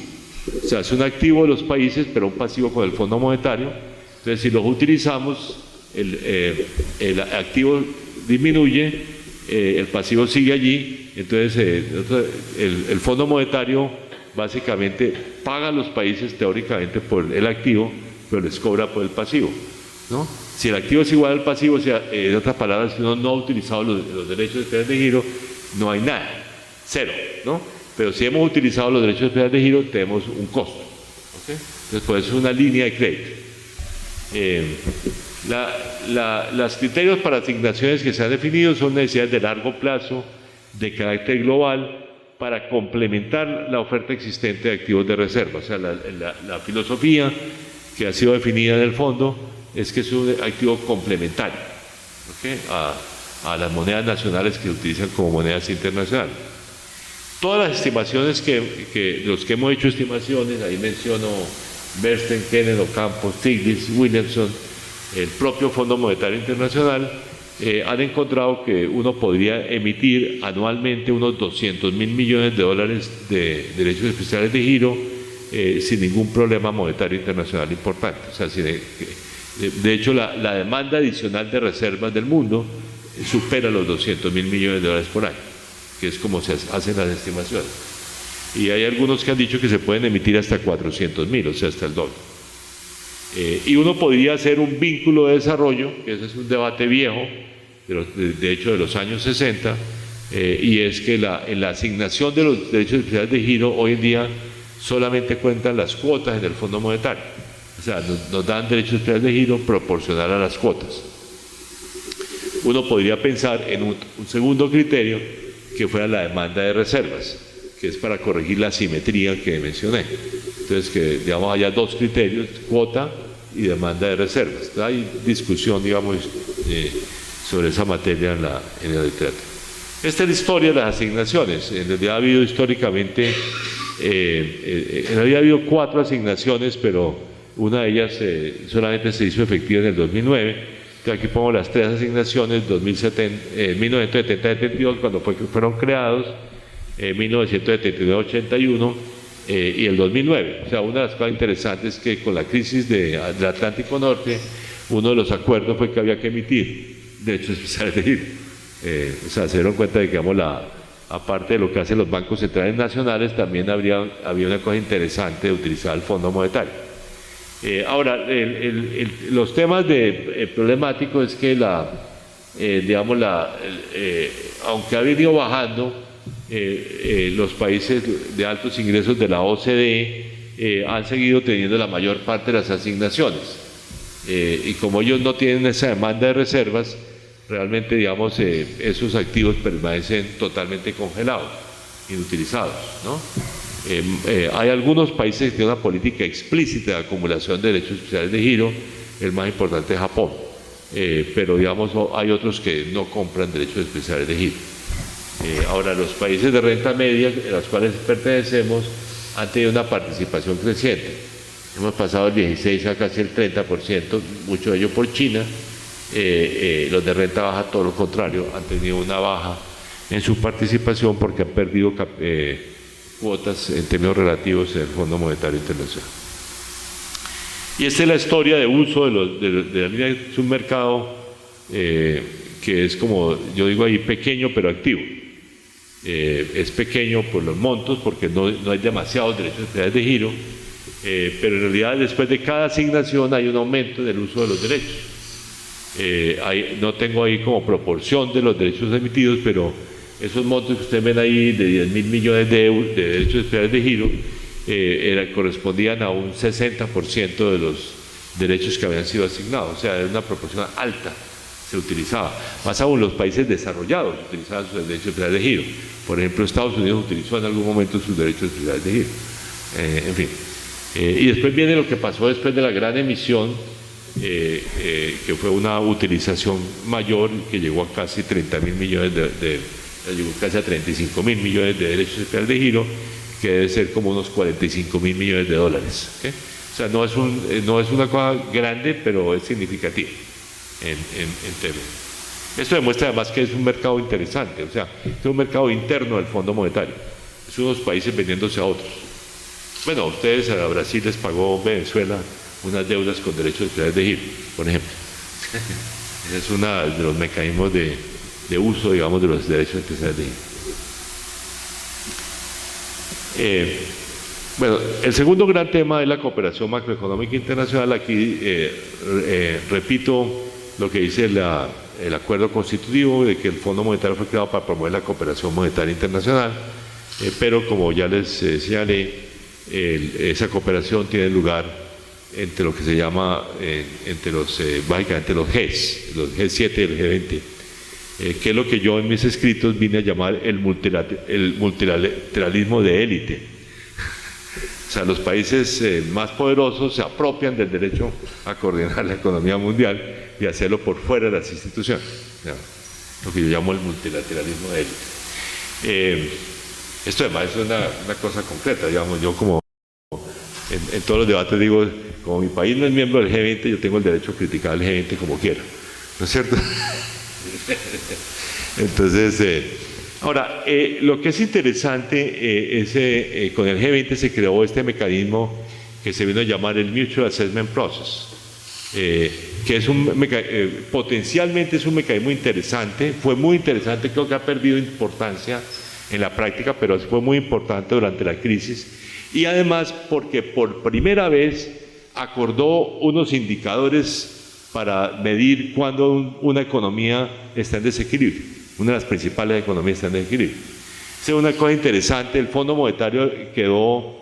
S1: O sea, es un activo de los países, pero un pasivo con el Fondo Monetario. Entonces, si los utilizamos, el activo disminuye, el pasivo sigue allí. Entonces, el Fondo Monetario básicamente paga a los países teóricamente por el activo, pero les cobra por el pasivo, ¿no? Si el activo es igual al pasivo, o sea, en otras palabras, si uno no ha utilizado los derechos especiales de giro, no hay nada, cero, ¿no? Pero si hemos utilizado los derechos especiales de giro, tenemos un costo. ¿Okay? Entonces, por eso es una línea de crédito. Los criterios para asignaciones que se han definido son necesidades de largo plazo, de carácter global, para complementar la oferta existente de activos de reserva. O sea, la filosofía que ha sido definida en el fondo es que es un activo complementario, ¿okay? a las monedas nacionales que se utilizan como monedas internacionales. Todas las estimaciones los que hemos hecho estimaciones, ahí menciono Bernstein, Kenneth, Ocampo, Stiglitz, Williamson, el propio Fondo Monetario Internacional, han encontrado que uno podría emitir anualmente unos 200.000 millones de dólares de derechos especiales de giro sin ningún problema monetario internacional importante. O sea, de hecho, la demanda adicional de reservas del mundo supera los 200.000 millones de dólares por año, que es como se hacen las estimaciones. Y hay algunos que han dicho que se pueden emitir hasta 400.000, o sea, hasta el doble. Y uno podría hacer un vínculo de desarrollo, que ese es un debate viejo, de hecho de los años 60, y es que en la asignación de los derechos especiales de giro hoy en día solamente cuentan las cuotas en el Fondo Monetario. O sea, nos dan derechos especiales de giro proporcional a las cuotas. Uno podría pensar en un segundo criterio que fuera la demanda de reservas, que es para corregir la asimetría que mencioné. Entonces, que digamos haya dos criterios, cuota y demanda de reservas. Hay discusión, digamos, sobre esa materia en el literato. Esta es la historia de las asignaciones. En realidad ha habido históricamente, en realidad ha habido 4 asignaciones, pero una de ellas solamente se hizo efectiva en el 2009. Entonces aquí pongo las 3 asignaciones, 1970-72, cuando fueron creados, 1979-81 y el 2009. O sea, una de las cosas interesantes es que con la crisis del Atlántico Norte, uno de los acuerdos fue que había que emitir derechos especiales de giro. O sea, se dieron cuenta de que, digamos, aparte de lo que hacen los bancos centrales nacionales, también había una cosa interesante de utilizar el Fondo Monetario. Ahora, los temas problemáticos es que aunque ha venido bajando, los países de altos ingresos de la OCDE han seguido teniendo la mayor parte de las asignaciones. Y como ellos no tienen esa demanda de reservas, realmente, digamos, esos activos permanecen totalmente congelados, inutilizados, ¿no? Hay algunos países que tienen una política explícita de acumulación de derechos especiales de giro, el más importante es Japón, pero, digamos, hay otros que no compran derechos especiales de giro. Ahora, los países de renta media, a los cuales pertenecemos, han tenido una participación creciente. Hemos pasado del 16 a casi el 30%, mucho de ello por China. Los de renta baja, todo lo contrario, han tenido una baja en su participación porque han perdido cuotas en términos relativos en el Fondo Monetario Internacional. Y esta es la historia de uso de la línea. Es un mercado que es, como yo digo ahí, pequeño pero activo. Es pequeño por los montos, porque no hay demasiados derechos especiales de giro, pero en realidad después de cada asignación hay un aumento del uso de los derechos. No tengo ahí como proporción de los derechos emitidos, pero esos montos que ustedes ven ahí de 10.000 millones de euros de derechos especiales de giro correspondían a un 60% de los derechos que habían sido asignados, o sea, era una proporción alta, se utilizaba. Más aún, los países desarrollados utilizaban sus derechos especiales de giro. Por ejemplo, Estados Unidos utilizó en algún momento sus derechos especiales de giro. En fin. Y después viene lo que pasó después de la gran emisión, que fue una utilización mayor que llegó a casi 30.000 millones llegó casi a 35.000 millones de derechos especiales de giro, que debe ser como unos 45.000 millones de dólares. ¿Okay? O sea, no es una cosa grande, pero es significativa en términos. Esto demuestra además que es un mercado interesante, o sea, es un mercado interno del Fondo Monetario. Es unos países vendiéndose a otros. Bueno, a ustedes, a Brasil les pagó Venezuela unas deudas con derechos especiales de giro, por ejemplo. Ese es uno de los mecanismos de uso, digamos, de los derechos especiales de giro. Bueno, el segundo gran tema es la cooperación macroeconómica internacional. Aquí repito lo que dice el acuerdo constitutivo de que el Fondo Monetario fue creado para promover la cooperación monetaria internacional, pero como ya les señalé, esa cooperación tiene lugar entre lo que se llama, básicamente los Gs, los G7 y el G20, que es lo que yo en mis escritos vine a llamar el multilateralismo de élite. O sea, los países más poderosos se apropian del derecho a coordinar la economía mundial y hacerlo por fuera de las instituciones. Lo que yo llamo el multilateralismo de élite. Esto además es una cosa concreta, digamos, yo como en todos los debates digo, como mi país no es miembro del G20, yo tengo el derecho a criticar al G20 como quiera, ¿no es cierto? Entonces, ahora, lo que es interesante es con el G20 se creó este mecanismo que se vino a llamar el Mutual Assessment Process, que es potencialmente es un mecanismo interesante, fue muy interesante, creo que ha perdido importancia en la práctica, pero fue muy importante durante la crisis, y además porque por primera vez acordó unos indicadores para medir cuándo una economía está en desequilibrio, una de las principales economías está en desequilibrio. Esa es una cosa interesante. El Fondo Monetario quedó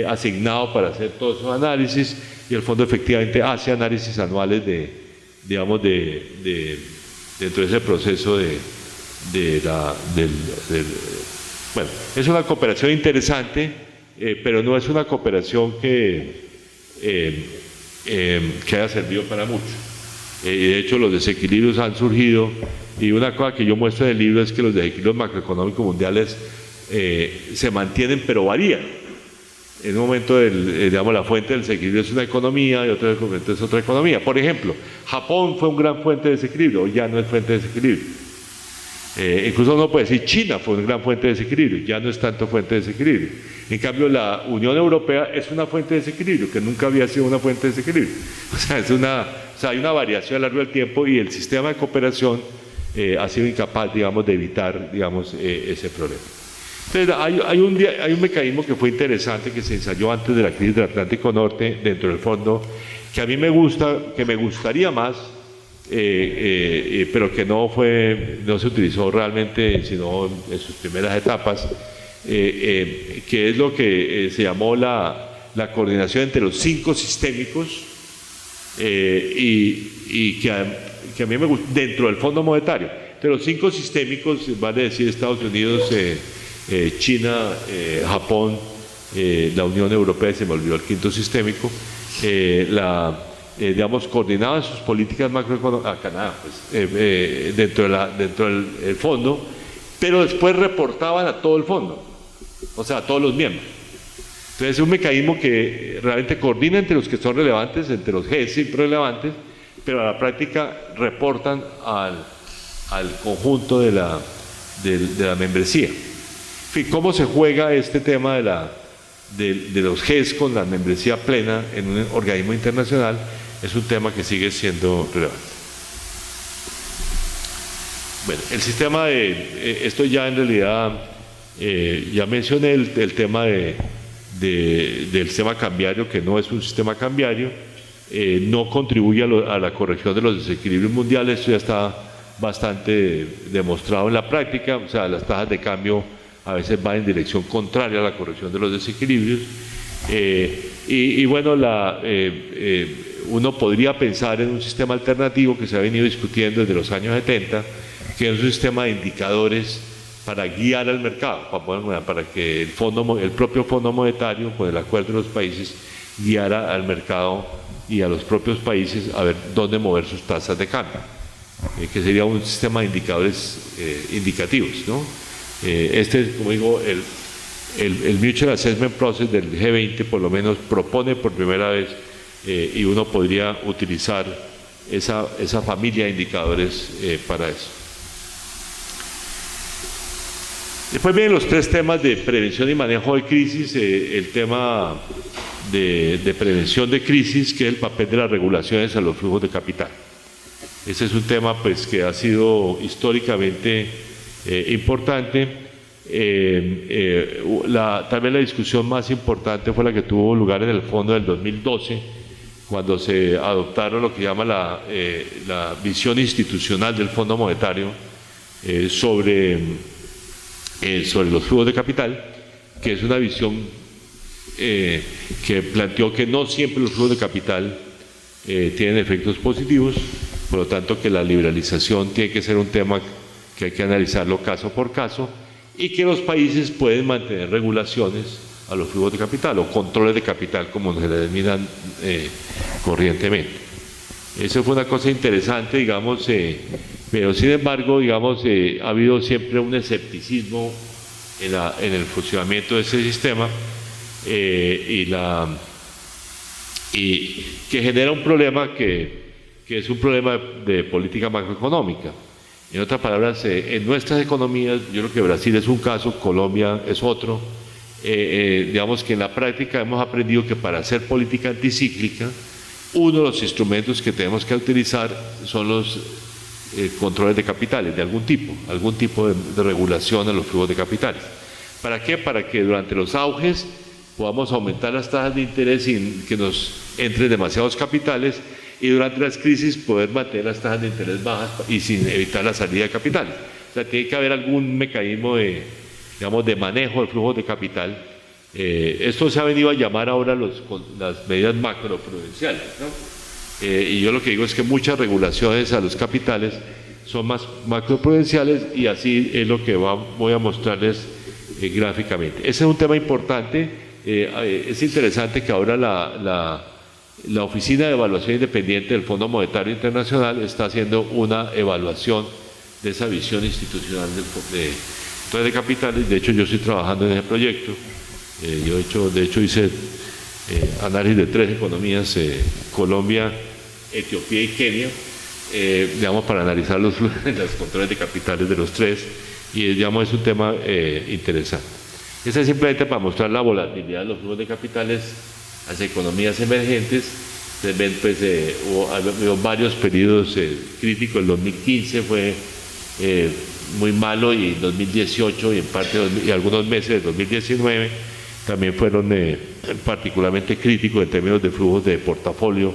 S1: asignado para hacer todos esos análisis, y el Fondo efectivamente hace análisis anuales dentro de ese proceso bueno, es una cooperación interesante, pero no es una cooperación que que haya servido para mucho. De hecho, los desequilibrios han surgido, y una cosa que yo muestro en el libro es que los desequilibrios macroeconómicos mundiales se mantienen pero varían. En un momento, digamos, la fuente del desequilibrio es una economía y otro momento es otra economía. Por ejemplo, Japón fue una gran fuente de desequilibrio, hoy ya no es fuente de desequilibrio. Incluso uno puede decir China fue una gran fuente de desequilibrio, ya no es tanto fuente de desequilibrio. En cambio, la Unión Europea es una fuente de desequilibrio, que nunca había sido una fuente de desequilibrio. O sea, hay una variación a lo largo del tiempo, y el sistema de cooperación ha sido incapaz, digamos, de evitar, digamos, ese problema. Entonces, hay un mecanismo que fue interesante, que se ensayó antes de la crisis del Atlántico Norte dentro del fondo, que a mí me gustaría más, pero que no se utilizó realmente, sino en sus primeras etapas, que es lo que se llamó la coordinación entre los 5 sistémicos, y que a mí me gusta, dentro del Fondo Monetario. Entre los 5 sistémicos, vale decir Estados Unidos, China, Japón, la Unión Europea, y se me olvidó el 5º sistémico, digamos, coordinaban sus políticas macroeconómicas, Canadá, pues, dentro del fondo, pero después reportaban a todo el fondo, o sea, a todos los miembros. Entonces es un mecanismo que realmente coordina entre los que son relevantes, entre los G5 relevantes, pero a la práctica reportan al conjunto de la membresía. En fin, ¿cómo se juega este tema de los GES con la membresía plena en un organismo internacional? Es un tema que sigue siendo relevante. Bueno, el sistema esto ya en realidad, ya mencioné el tema del sistema cambiario, que no es un sistema cambiario, no contribuye a la corrección de los desequilibrios mundiales. Esto ya está bastante demostrado en la práctica. O sea, las tasas de cambio a veces van en dirección contraria a la corrección de los desequilibrios. Y bueno, uno podría pensar en un sistema alternativo que se ha venido discutiendo desde los años 70, que es un sistema de indicadores para guiar al mercado, para que el propio Fondo Monetario, con el acuerdo de los países, guiara al mercado y a los propios países a ver dónde mover sus tasas de cambio, que sería un sistema de indicadores indicativos, ¿no? Como digo, el Mutual Assessment Process del G20 por lo menos propone por primera vez, y uno podría utilizar esa familia de indicadores para eso. Después vienen los 3 temas de prevención y manejo de crisis. El tema de prevención de crisis, que es el papel de las regulaciones a los flujos de capital. Ese es un tema, pues, que ha sido históricamente importante. Tal vez la discusión más importante fue la que tuvo lugar en el fondo del 2012, cuando se adoptaron lo que llama la visión institucional del Fondo Monetario sobre los flujos de capital, que es una visión que planteó que no siempre los flujos de capital tienen efectos positivos, por lo tanto que la liberalización tiene que ser un tema que hay que analizarlo caso por caso, y que los países pueden mantener regulaciones a los flujos de capital, o controles de capital, como se le denominan corrientemente. Eso fue una cosa interesante, digamos, pero sin embargo, digamos, ha habido siempre un escepticismo en el funcionamiento de ese sistema, y que genera un problema que es un problema de política macroeconómica. En otras palabras, en nuestras economías, yo creo que Brasil es un caso, Colombia es otro, digamos que en la práctica hemos aprendido que para hacer política anticíclica, uno de los instrumentos que tenemos que utilizar son los controles de capitales de algún tipo de regulación a los flujos de capitales. ¿Para qué? Para que durante los auges podamos aumentar las tasas de interés sin que nos entren demasiados capitales, y durante las crisis poder mantener las tasas de interés bajas y sin evitar la salida de capitales. O sea, tiene que haber algún mecanismo de manejo de flujos de capital. Esto se ha venido a llamar ahora las medidas macroprudenciales, ¿no? Y yo lo que digo es que muchas regulaciones a los capitales son más macroprudenciales, y así es lo que voy a mostrarles gráficamente. Ese es un tema importante. Es interesante que ahora la Oficina de Evaluación Independiente del Fondo Monetario Internacional está haciendo una evaluación de esa visión institucional de capitales. De hecho, yo estoy trabajando en ese proyecto. De hecho hice análisis de 3 economías, Colombia, Etiopía y Kenia, digamos, para analizar los controles de capitales de los 3, y digamos, es un tema interesante. Eso es simplemente para mostrar la volatilidad de los flujos de capitales hacia economías emergentes. Ustedes ven, pues, hubo varios periodos críticos. El 2015 fue muy malo, y en 2018 y en parte y algunos meses de 2019 también fueron particularmente críticos en términos de flujos de portafolio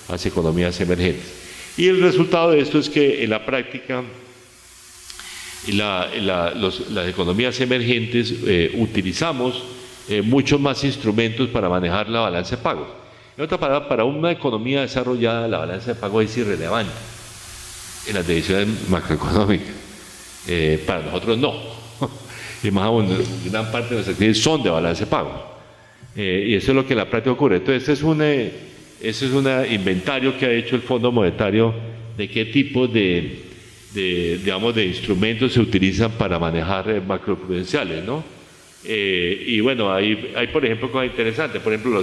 S1: hacia economías emergentes. Y el resultado de esto es que en la práctica las economías emergentes utilizamos muchos más instrumentos para manejar la balanza de pagos. En otra palabra, para una economía desarrollada, la balanza de pagos es irrelevante en las decisiones macroeconómicas. Para nosotros no. Y más aún, gran parte de nuestras actividades son de balance de pagos. Y eso es lo que en la práctica ocurre. Entonces, ese es un inventario que ha hecho el Fondo Monetario de qué tipo digamos, de instrumentos se utilizan para manejar macroprudenciales, ¿no? Y bueno, hay por ejemplo cosas interesantes. Por ejemplo,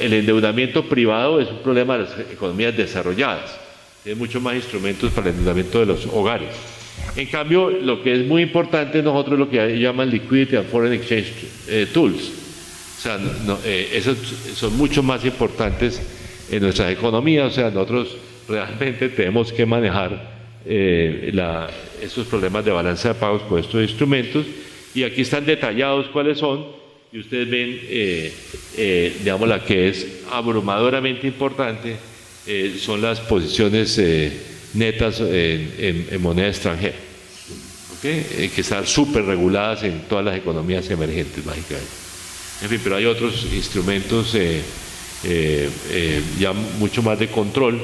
S1: el endeudamiento privado es un problema de las economías desarrolladas. Hay muchos más instrumentos para el endeudamiento de los hogares. En cambio, lo que es muy importante nosotros es lo que llaman Liquidity and Foreign Exchange Tools. O sea, esos son mucho más importantes en nuestras economías. O sea, nosotros realmente tenemos que manejar esos problemas de balanza de pagos con estos instrumentos, y aquí están detallados cuáles son, y ustedes ven, digamos, la que es abrumadoramente importante son las posiciones netas en moneda extranjera, ¿okay? Que están súper reguladas en todas las economías emergentes, básicamente. En fin, pero hay otros instrumentos ya mucho más de control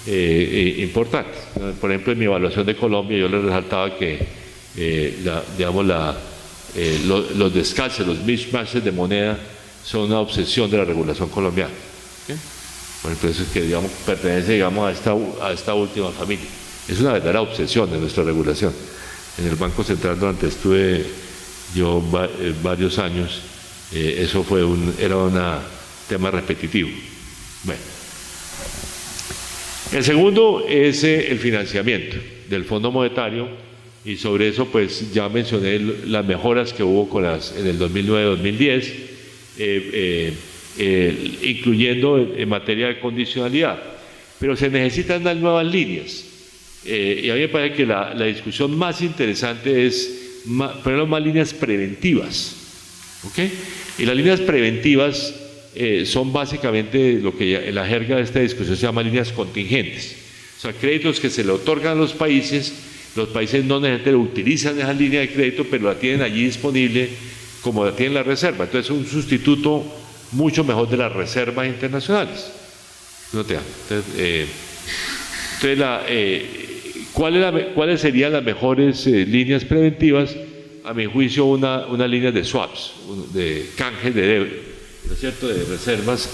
S1: importantes. Por ejemplo, en mi evaluación de Colombia yo les resaltaba que los descalces, los mismatches de moneda son una obsesión de la regulación colombiana. ¿Okay? Por ejemplo, eso es que, digamos, pertenece, digamos, a esta última familia. Es una verdadera obsesión de nuestra regulación. En el Banco Central, durante estuve yo varios años, eso era un tema repetitivo. Bueno. El segundo es el financiamiento del Fondo Monetario, y sobre eso pues ya mencioné las mejoras que hubo en el 2009-2010, incluyendo en materia de condicionalidad, pero se necesitan unas nuevas líneas, y a mí me parece que la discusión más interesante es poner más líneas preventivas, ¿okay? Y las líneas preventivas son básicamente lo que en la jerga de esta discusión se llama líneas contingentes. O sea, créditos que se le otorgan a los países no necesariamente utilizan esa línea de crédito, pero la tienen allí disponible como la tiene la reserva. Entonces es un sustituto mucho mejor de las reservas internacionales. ¿Cuáles serían las mejores líneas preventivas? A mi juicio, una línea de swaps, de canjes de deuda, ¿no es cierto?, de reservas,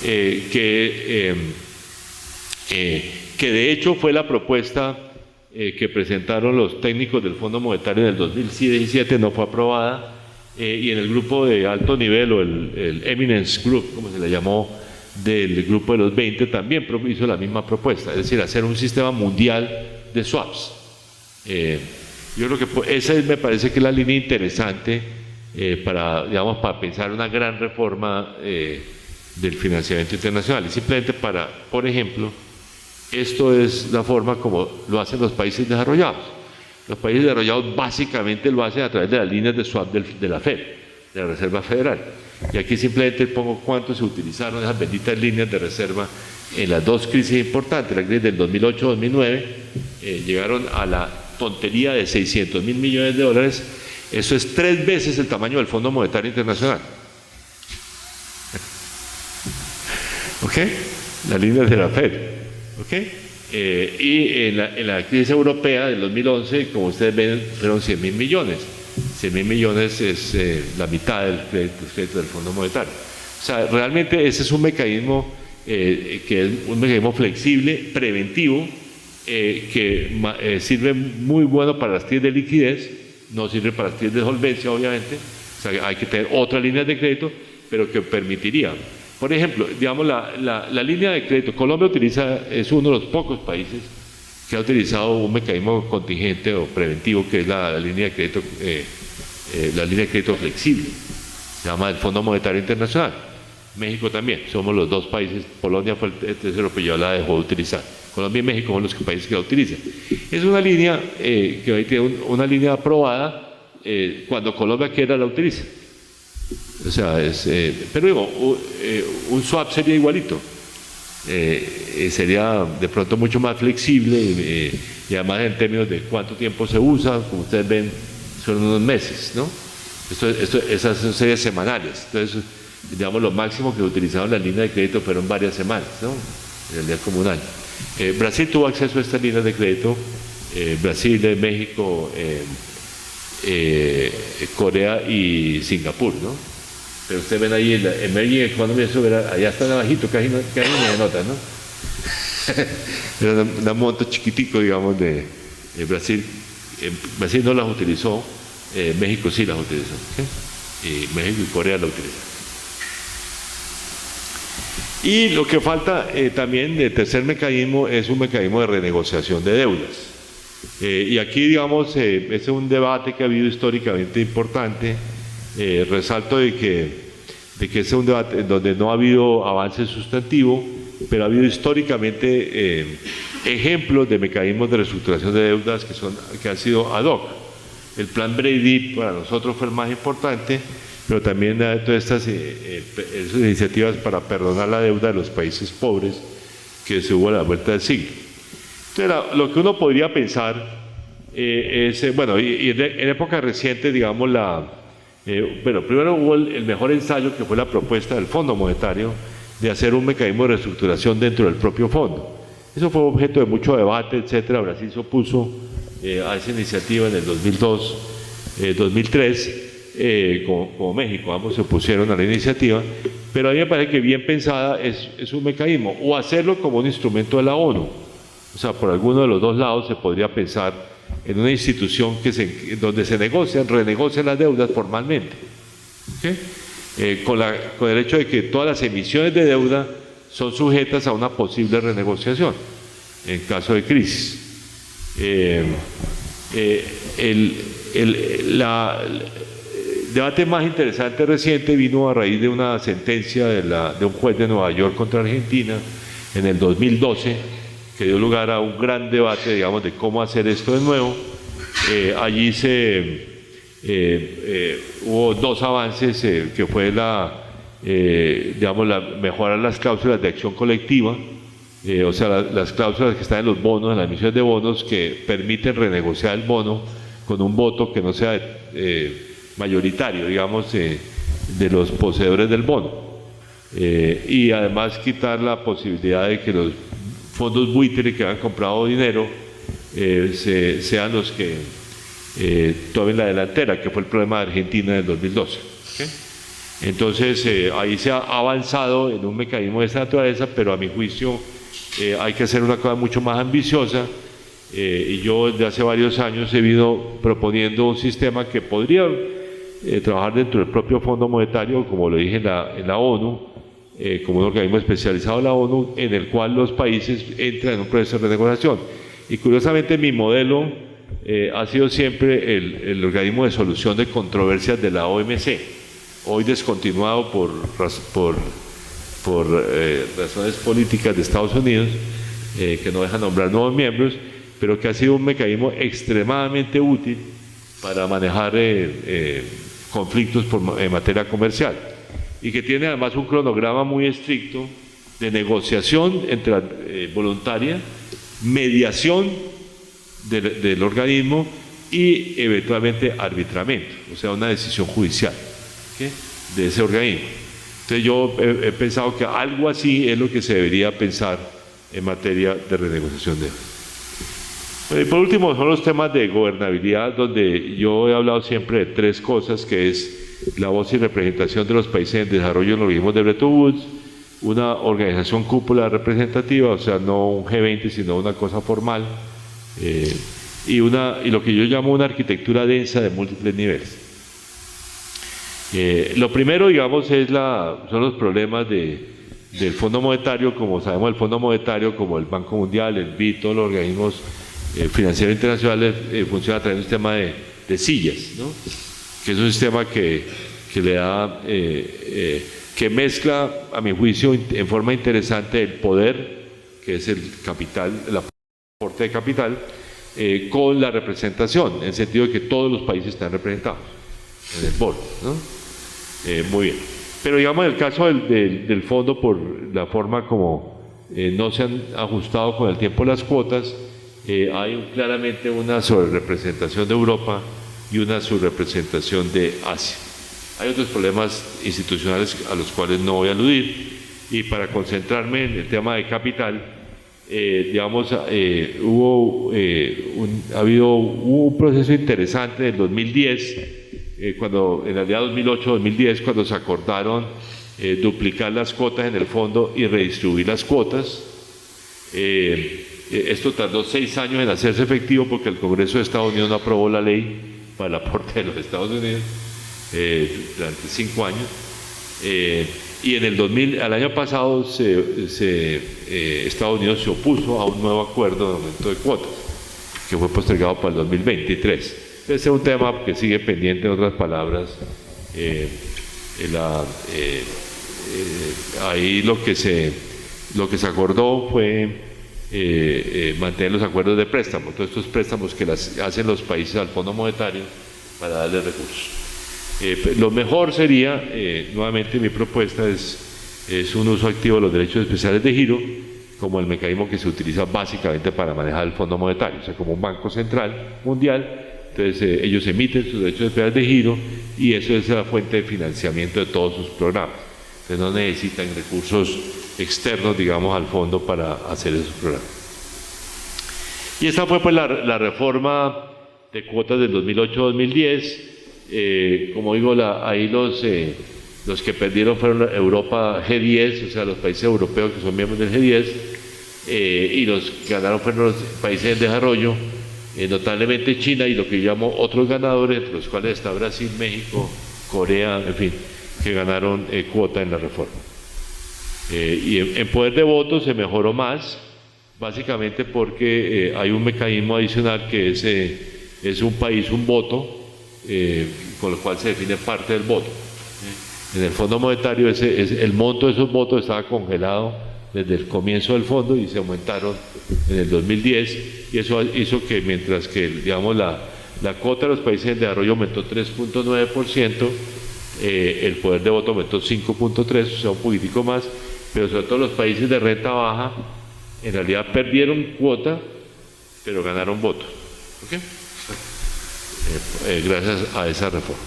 S1: que de hecho fue la propuesta que presentaron los técnicos del Fondo Monetario en el 2017, no fue aprobada, y en el grupo de alto nivel, o el Eminence Group, como se le llamó, del grupo de los 20, también hizo la misma propuesta, es decir, hacer un sistema mundial de swaps. Yo creo que esa me parece que es la línea interesante para pensar una gran reforma del financiamiento internacional. Y simplemente por ejemplo, esto es la forma como lo hacen los países desarrollados. Los países desarrollados básicamente lo hacen a través de las líneas de swap de la FED, de la Reserva Federal. Y aquí simplemente pongo cuánto se utilizaron esas benditas líneas de reserva en las dos crisis importantes, la crisis del 2008-2009, llegaron a la tontería de $600.000 millones. Eso es 3 veces el tamaño del Fondo Monetario Internacional. ¿Ok? Las líneas de la FED. ¿Ok? Y en la crisis europea del 2011, como ustedes ven, fueron 100.000 millones. 100.000 millones es la mitad del crédito del Fondo Monetario. O sea, realmente ese es un mecanismo que es un mecanismo flexible, preventivo, que sirve muy bueno para las TIEs de liquidez, no sirve para las TIEs de solvencia, obviamente. O sea, hay que tener otras líneas de crédito, pero que permitiría. Por ejemplo, digamos, la línea de crédito, Colombia es uno de los pocos países que ha utilizado un mecanismo contingente o preventivo, que es la línea de crédito flexible, se llama el Fondo Monetario Internacional. México también, somos los dos países, Polonia fue el tercero, pero ya la dejó de utilizar. Colombia y México son los países que la utilizan. Es una línea que hoy tiene una línea aprobada, cuando Colombia quiera la utiliza. O sea, pero digo, un swap sería igualito. Sería de pronto mucho más flexible y además en términos de cuánto tiempo se usa, como ustedes ven, son unos meses, ¿no? Esas son series semanales. Entonces, digamos, lo máximo que utilizaron la línea de crédito fueron varias semanas, ¿no? En realidad como un año. Brasil tuvo acceso a estas líneas de crédito, Brasil, México, Corea y Singapur, ¿no? Pero ustedes ven ahí el Emerging Economy, allá está abajito, casi ni se nota, ¿no? Era un monto chiquitico, digamos, de Brasil. Brasil no las utilizó, México sí las utilizó, ¿sí? Y México y Corea las utilizan. Y lo que falta también de tercer mecanismo es un mecanismo de renegociación de deudas. Y aquí, digamos, ese es un debate que ha habido históricamente importante. Resalto de que ese es un debate en donde no ha habido avance sustantivo, pero ha habido históricamente ejemplos de mecanismos de reestructuración de deudas que han sido ad hoc. El plan Brady para nosotros fue el más importante, pero también todas estas iniciativas para perdonar la deuda de los países pobres que se hubo a la vuelta del siglo. Entonces, lo que uno podría pensar es, bueno, y en época reciente, digamos, bueno, primero hubo el mejor ensayo, que fue la propuesta del Fondo Monetario de hacer un mecanismo de reestructuración dentro del propio fondo. Eso fue objeto de mucho debate, etcétera. Brasil se opuso a esa iniciativa en el 2002, 2003, como México, ambos se opusieron a la iniciativa, pero a mí me parece que bien pensada es un mecanismo, o hacerlo como un instrumento de la ONU. O sea, por alguno de los dos lados se podría pensar en una institución donde se renegocian las deudas formalmente, ¿okay? Con el hecho de que todas las emisiones de deuda son sujetas a una posible renegociación en caso de crisis. El debate más interesante reciente vino a raíz de una sentencia de un juez de Nueva York contra Argentina en el 2012, que dio lugar a un gran debate, digamos, de cómo hacer esto de nuevo. Allí hubo dos avances, que fue mejorar las cláusulas de acción colectiva, o sea, las cláusulas que están en los bonos, en las emisiones de bonos, que permiten renegociar el bono con un voto que no sea mayoritario, digamos, de los poseedores del bono. Y además quitar la posibilidad de que los fondos buitre que han comprado dinero sean los que tomen la delantera, que fue el problema de Argentina en el 2012. ¿Okay? Entonces, ahí se ha avanzado en un mecanismo de esta naturaleza, pero a mi juicio hay que hacer una cosa mucho más ambiciosa, y yo desde hace varios años he venido proponiendo un sistema que podría trabajar dentro del propio Fondo Monetario, como lo dije en la ONU, como un organismo especializado de la ONU, en el cual los países entran en un proceso de renegociación. Y curiosamente mi modelo ha sido siempre el organismo de solución de controversias de la OMC, hoy descontinuado por razones políticas de Estados Unidos, que no dejan nombrar nuevos miembros, pero que ha sido un mecanismo extremadamente útil para manejar conflictos en materia comercial, y que tiene además un cronograma muy estricto de negociación voluntaria, mediación del organismo y eventualmente arbitramiento, o sea, una decisión judicial, ¿okay?, de ese organismo. Entonces yo he pensado que algo así es lo que se debería pensar en materia de renegociación de deudas. Bueno, y por último son los temas de gobernabilidad, donde yo he hablado siempre de tres cosas, que es la voz y representación de los países en desarrollo en los organismos de Bretton Woods, una organización cúpula representativa, o sea, no un G20, sino una cosa formal, y lo que yo llamo una arquitectura densa de múltiples niveles. Lo primero, digamos, son los problemas del Fondo Monetario. Como sabemos, el Fondo Monetario, como el Banco Mundial, el BID, todos los organismos financieros internacionales, funciona a través de un sistema de sillas, ¿no? Que es un sistema que le da, que mezcla, a mi juicio, en forma interesante el poder, que es el capital, el aporte de capital, con la representación, en el sentido de que todos los países están representados en el board, ¿no? Muy bien. Pero digamos, en el caso del fondo, por la forma como no se han ajustado con el tiempo las cuotas, hay claramente una sobrerepresentación de Europa y una subrepresentación de Asia. Hay otros problemas institucionales a los cuales no voy a aludir, y para concentrarme en el tema de capital, digamos, hubo un proceso interesante en el 2010, en realidad 2008-2010, cuando se acordaron duplicar las cuotas en el fondo y redistribuir las cuotas. Esto tardó 6 años en hacerse efectivo porque el Congreso de Estados Unidos no aprobó la ley para el aporte de los Estados Unidos durante 5 años. Y al año pasado Estados Unidos se opuso a un nuevo acuerdo de aumento de cuotas, que fue postergado para el 2023. Ese es un tema que sigue pendiente, en otras palabras. Ahí lo que se acordó fue mantener los acuerdos de préstamo, todos estos préstamos que hacen los países al Fondo Monetario para darle recursos. Lo mejor sería, nuevamente mi propuesta es un uso activo de los derechos especiales de giro, como el mecanismo que se utiliza básicamente para manejar el Fondo Monetario, o sea, como un banco central mundial. Entonces ellos emiten sus derechos especiales de giro y eso es la fuente de financiamiento de todos sus programas. Entonces no necesitan recursos externos, digamos, al fondo para hacer esos programas. Y esta fue pues la reforma de cuotas del 2008-2010. Como digo, ahí los que perdieron fueron Europa G10, o sea, los países europeos que son miembros del G10, y los que ganaron fueron los países en desarrollo, notablemente China, y lo que yo llamo otros ganadores, entre los cuales está Brasil, México, Corea, en fin, que ganaron cuota en la reforma. Y en poder de voto se mejoró más, básicamente porque hay un mecanismo adicional que es un país, un voto, con lo cual se define parte del voto. En el Fondo Monetario el monto de esos votos estaba congelado desde el comienzo del fondo y se aumentaron en el 2010, y eso hizo que mientras que, digamos, la cuota de los países en desarrollo aumentó 3.9%, el poder de voto aumentó 5.3%, o sea, un poquitico más, pero sobre todo los países de renta baja en realidad perdieron cuota, pero ganaron votos. ¿Okay? Gracias a esa reforma.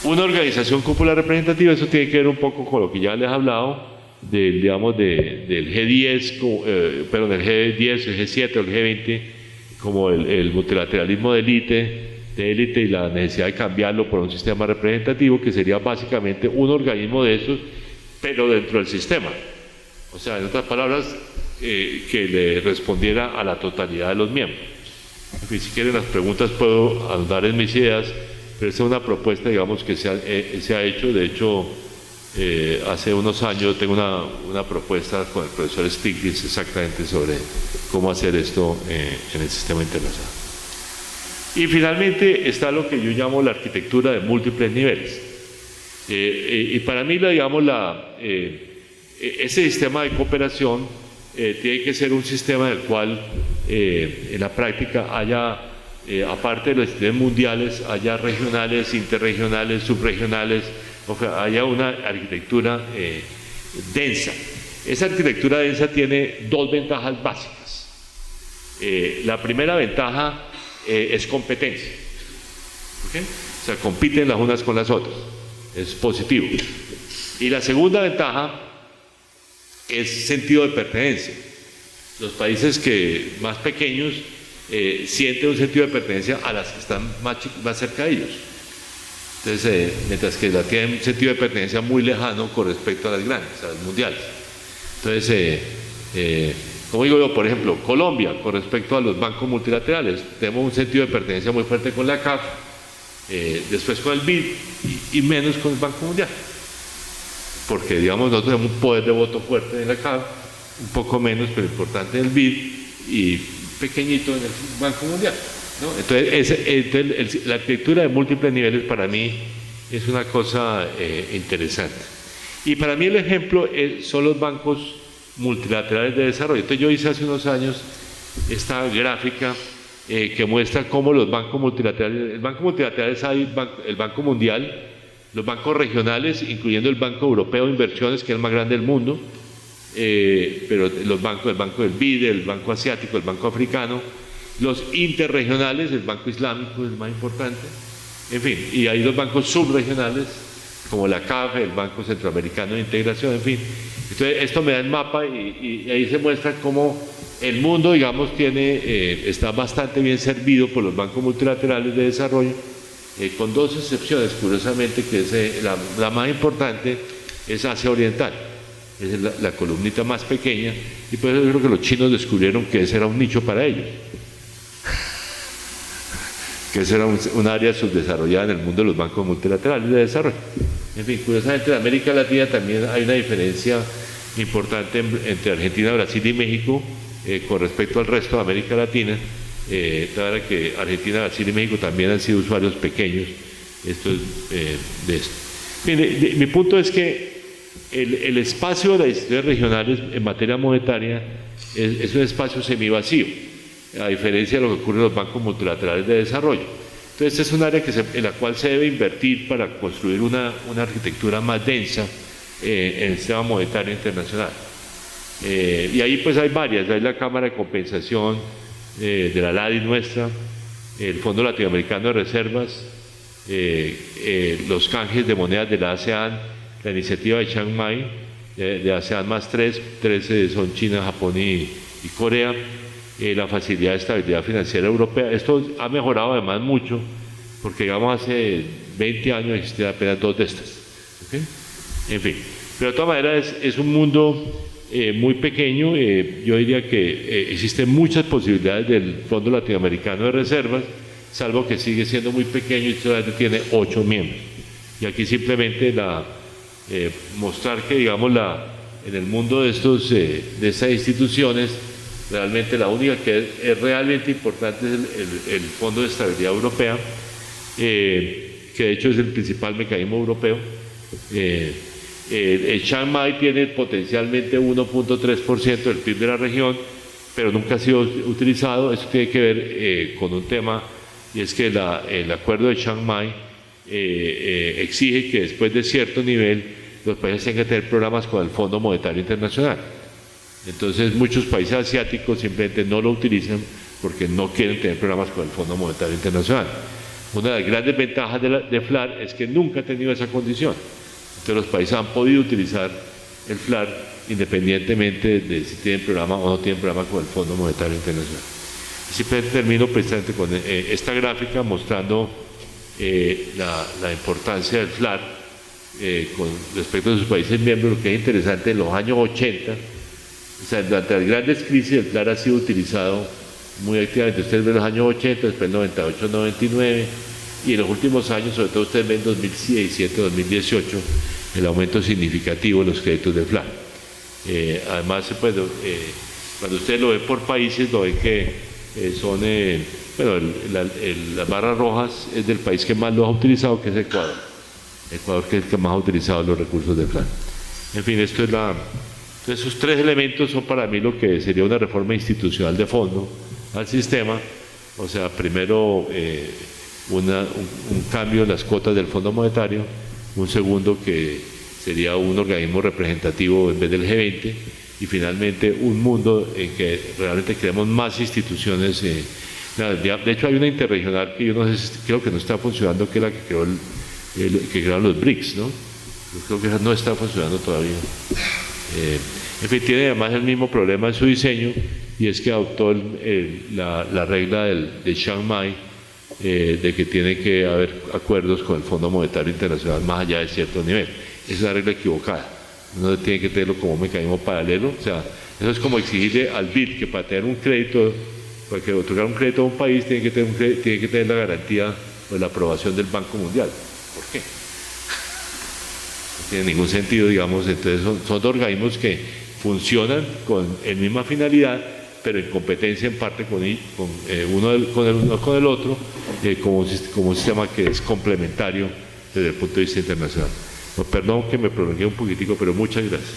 S1: Una organización cúpula representativa, eso tiene que ver un poco con lo que ya les he hablado, del G10, perdón, el G10, el G7 o el G20, como el multilateralismo de élite y la necesidad de cambiarlo por un sistema representativo, que sería básicamente un organismo de esos, pero dentro del sistema. O sea, en otras palabras, que le respondiera a la totalidad de los miembros. En fin, si quieren las preguntas puedo ahondar en mis ideas, pero esta es una propuesta, digamos, que se ha hecho. De hecho, hace unos años tengo una propuesta con el profesor Stiglitz exactamente sobre cómo hacer esto en el sistema internacional. Y finalmente está lo que yo llamo la arquitectura de múltiples niveles. Y para mí, ese sistema de cooperación tiene que ser un sistema en el cual en la práctica haya, aparte de los sistemas mundiales, haya regionales, interregionales, subregionales, o sea, haya una arquitectura densa. Esa arquitectura densa tiene dos ventajas básicas. La primera ventaja es competencia. ¿Okay? O sea, compiten las unas con las otras. Es positivo. Y la segunda ventaja es sentido de pertenencia. Los países más pequeños sienten un sentido de pertenencia a las que están más cerca de ellos. Entonces, mientras que la tiene un sentido de pertenencia muy lejano con respecto a las grandes, a las mundiales. Entonces, como digo yo, por ejemplo, Colombia, con respecto a los bancos multilaterales, tenemos un sentido de pertenencia muy fuerte con la CAF, después con el BID y menos con el Banco Mundial. Porque, digamos, nosotros tenemos un poder de voto fuerte en la CAF, un poco menos, pero importante en el BID y pequeñito en el Banco Mundial, ¿no? Entonces, la arquitectura de múltiples niveles para mí es una cosa interesante. Y para mí el ejemplo son los bancos multilaterales de desarrollo. Entonces yo hice hace unos años esta gráfica que muestra cómo los bancos multilaterales, el Banco Multilateral es el Banco Mundial, los bancos regionales, incluyendo el Banco Europeo de Inversiones, que es el más grande del mundo, pero los bancos, el Banco del BID, el Banco Asiático, el Banco Africano, los interregionales, el Banco Islámico es el más importante, en fin, y hay los bancos subregionales, como la CAF, el Banco Centroamericano de Integración, en fin. Entonces, esto me da el mapa y ahí se muestra cómo el mundo, digamos, está bastante bien servido por los bancos multilaterales de desarrollo, con dos excepciones, curiosamente, que es la más importante es Asia Oriental, es la columnita más pequeña, y por eso yo creo que los chinos descubrieron que ese era un nicho para ellos, que ese era un área subdesarrollada en el mundo de los bancos multilaterales de desarrollo. En fin, curiosamente en América Latina también hay una diferencia importante entre Argentina, Brasil y México con respecto al resto de América Latina. Claro que Argentina, Brasil y México también han sido usuarios pequeños de esto. Mire, mi punto es que el espacio de las instituciones regionales en materia monetaria es un espacio semivacío, a diferencia de lo que ocurre en los bancos multilaterales de desarrollo. Entonces, es un área en la cual se debe invertir para construir una arquitectura más densa en el sistema monetario internacional. Y ahí pues hay varias, hay la Cámara de Compensación de la LADI nuestra, el Fondo Latinoamericano de Reservas, los canjes de monedas de la ASEAN, la iniciativa de Chiang Mai, de ASEAN más 3 son China, Japón y Corea, la Facilidad de Estabilidad Financiera Europea. Esto ha mejorado además mucho, porque digamos hace 20 años existían apenas 2 de estas. ¿Okay? En fin, pero de todas maneras es un mundo muy pequeño. Yo diría que existen muchas posibilidades del Fondo Latinoamericano de Reservas, salvo que sigue siendo muy pequeño y solamente tiene 8 miembros. Y aquí simplemente mostrar que, digamos, en el mundo de estas instituciones, realmente la única que es realmente importante es el Fondo de Estabilidad Europea, que de hecho es el principal mecanismo europeo. El Chiang Mai tiene potencialmente 1.3% del PIB de la región, pero nunca ha sido utilizado. Eso tiene que ver con un tema, y es que el acuerdo de Chiang Mai exige que después de cierto nivel los países tengan que tener programas con el Fondo Monetario Internacional. Entonces muchos países asiáticos simplemente no lo utilizan porque no quieren tener programas con el Fondo Monetario Internacional. Una de las grandes ventajas de FLAR es que nunca ha tenido esa condición. Entonces los países han podido utilizar el FLAR independientemente de si tienen programa o no tienen programa con el Fondo Monetario Internacional. Y simplemente termino precisamente con esta gráfica mostrando la importancia del FLAR con respecto a sus países miembros. Lo que es interesante, en los años 80, o sea, durante las grandes crisis el FLAR ha sido utilizado muy activamente. Ustedes ven los años 80, después 98, 99, y en los últimos años, sobre todo ustedes ven 2017, 2018, el aumento significativo de los créditos de FLAR. Además, cuando ustedes lo ven por países, lo ven que son, las barras rojas es del país que más lo ha utilizado, que es Ecuador. Ecuador, que es el que más ha utilizado los recursos de FLAR. En fin, entonces esos 3 elementos son para mí lo que sería una reforma institucional de fondo al sistema. O sea, primero un cambio en las cuotas del Fondo Monetario, un segundo que sería un organismo representativo en vez del G20, y finalmente un mundo en que realmente creamos más instituciones. De hecho hay una interregional que yo no sé, creo que no está funcionando, que es la que crearon los BRICS, ¿no? Yo creo que esa no está funcionando todavía. En fin, tiene además el mismo problema en su diseño, y es que adoptó la regla de Chiang Mai, de que tiene que haber acuerdos con el Fondo Monetario Internacional más allá de cierto nivel. Esa es una regla equivocada. Uno tiene que tenerlo como un mecanismo paralelo. O sea, eso es como exigirle al BID que para tener un crédito, para que otorgar un crédito a un país, tiene que tener la garantía o la aprobación del Banco Mundial. ¿Por qué? No tiene ningún sentido, digamos. Entonces son dos organismos que funcionan con la misma finalidad, pero en competencia en parte con uno con el otro, como un sistema que es complementario desde el punto de vista internacional. Perdón que me prolongué un poquitico, pero muchas gracias.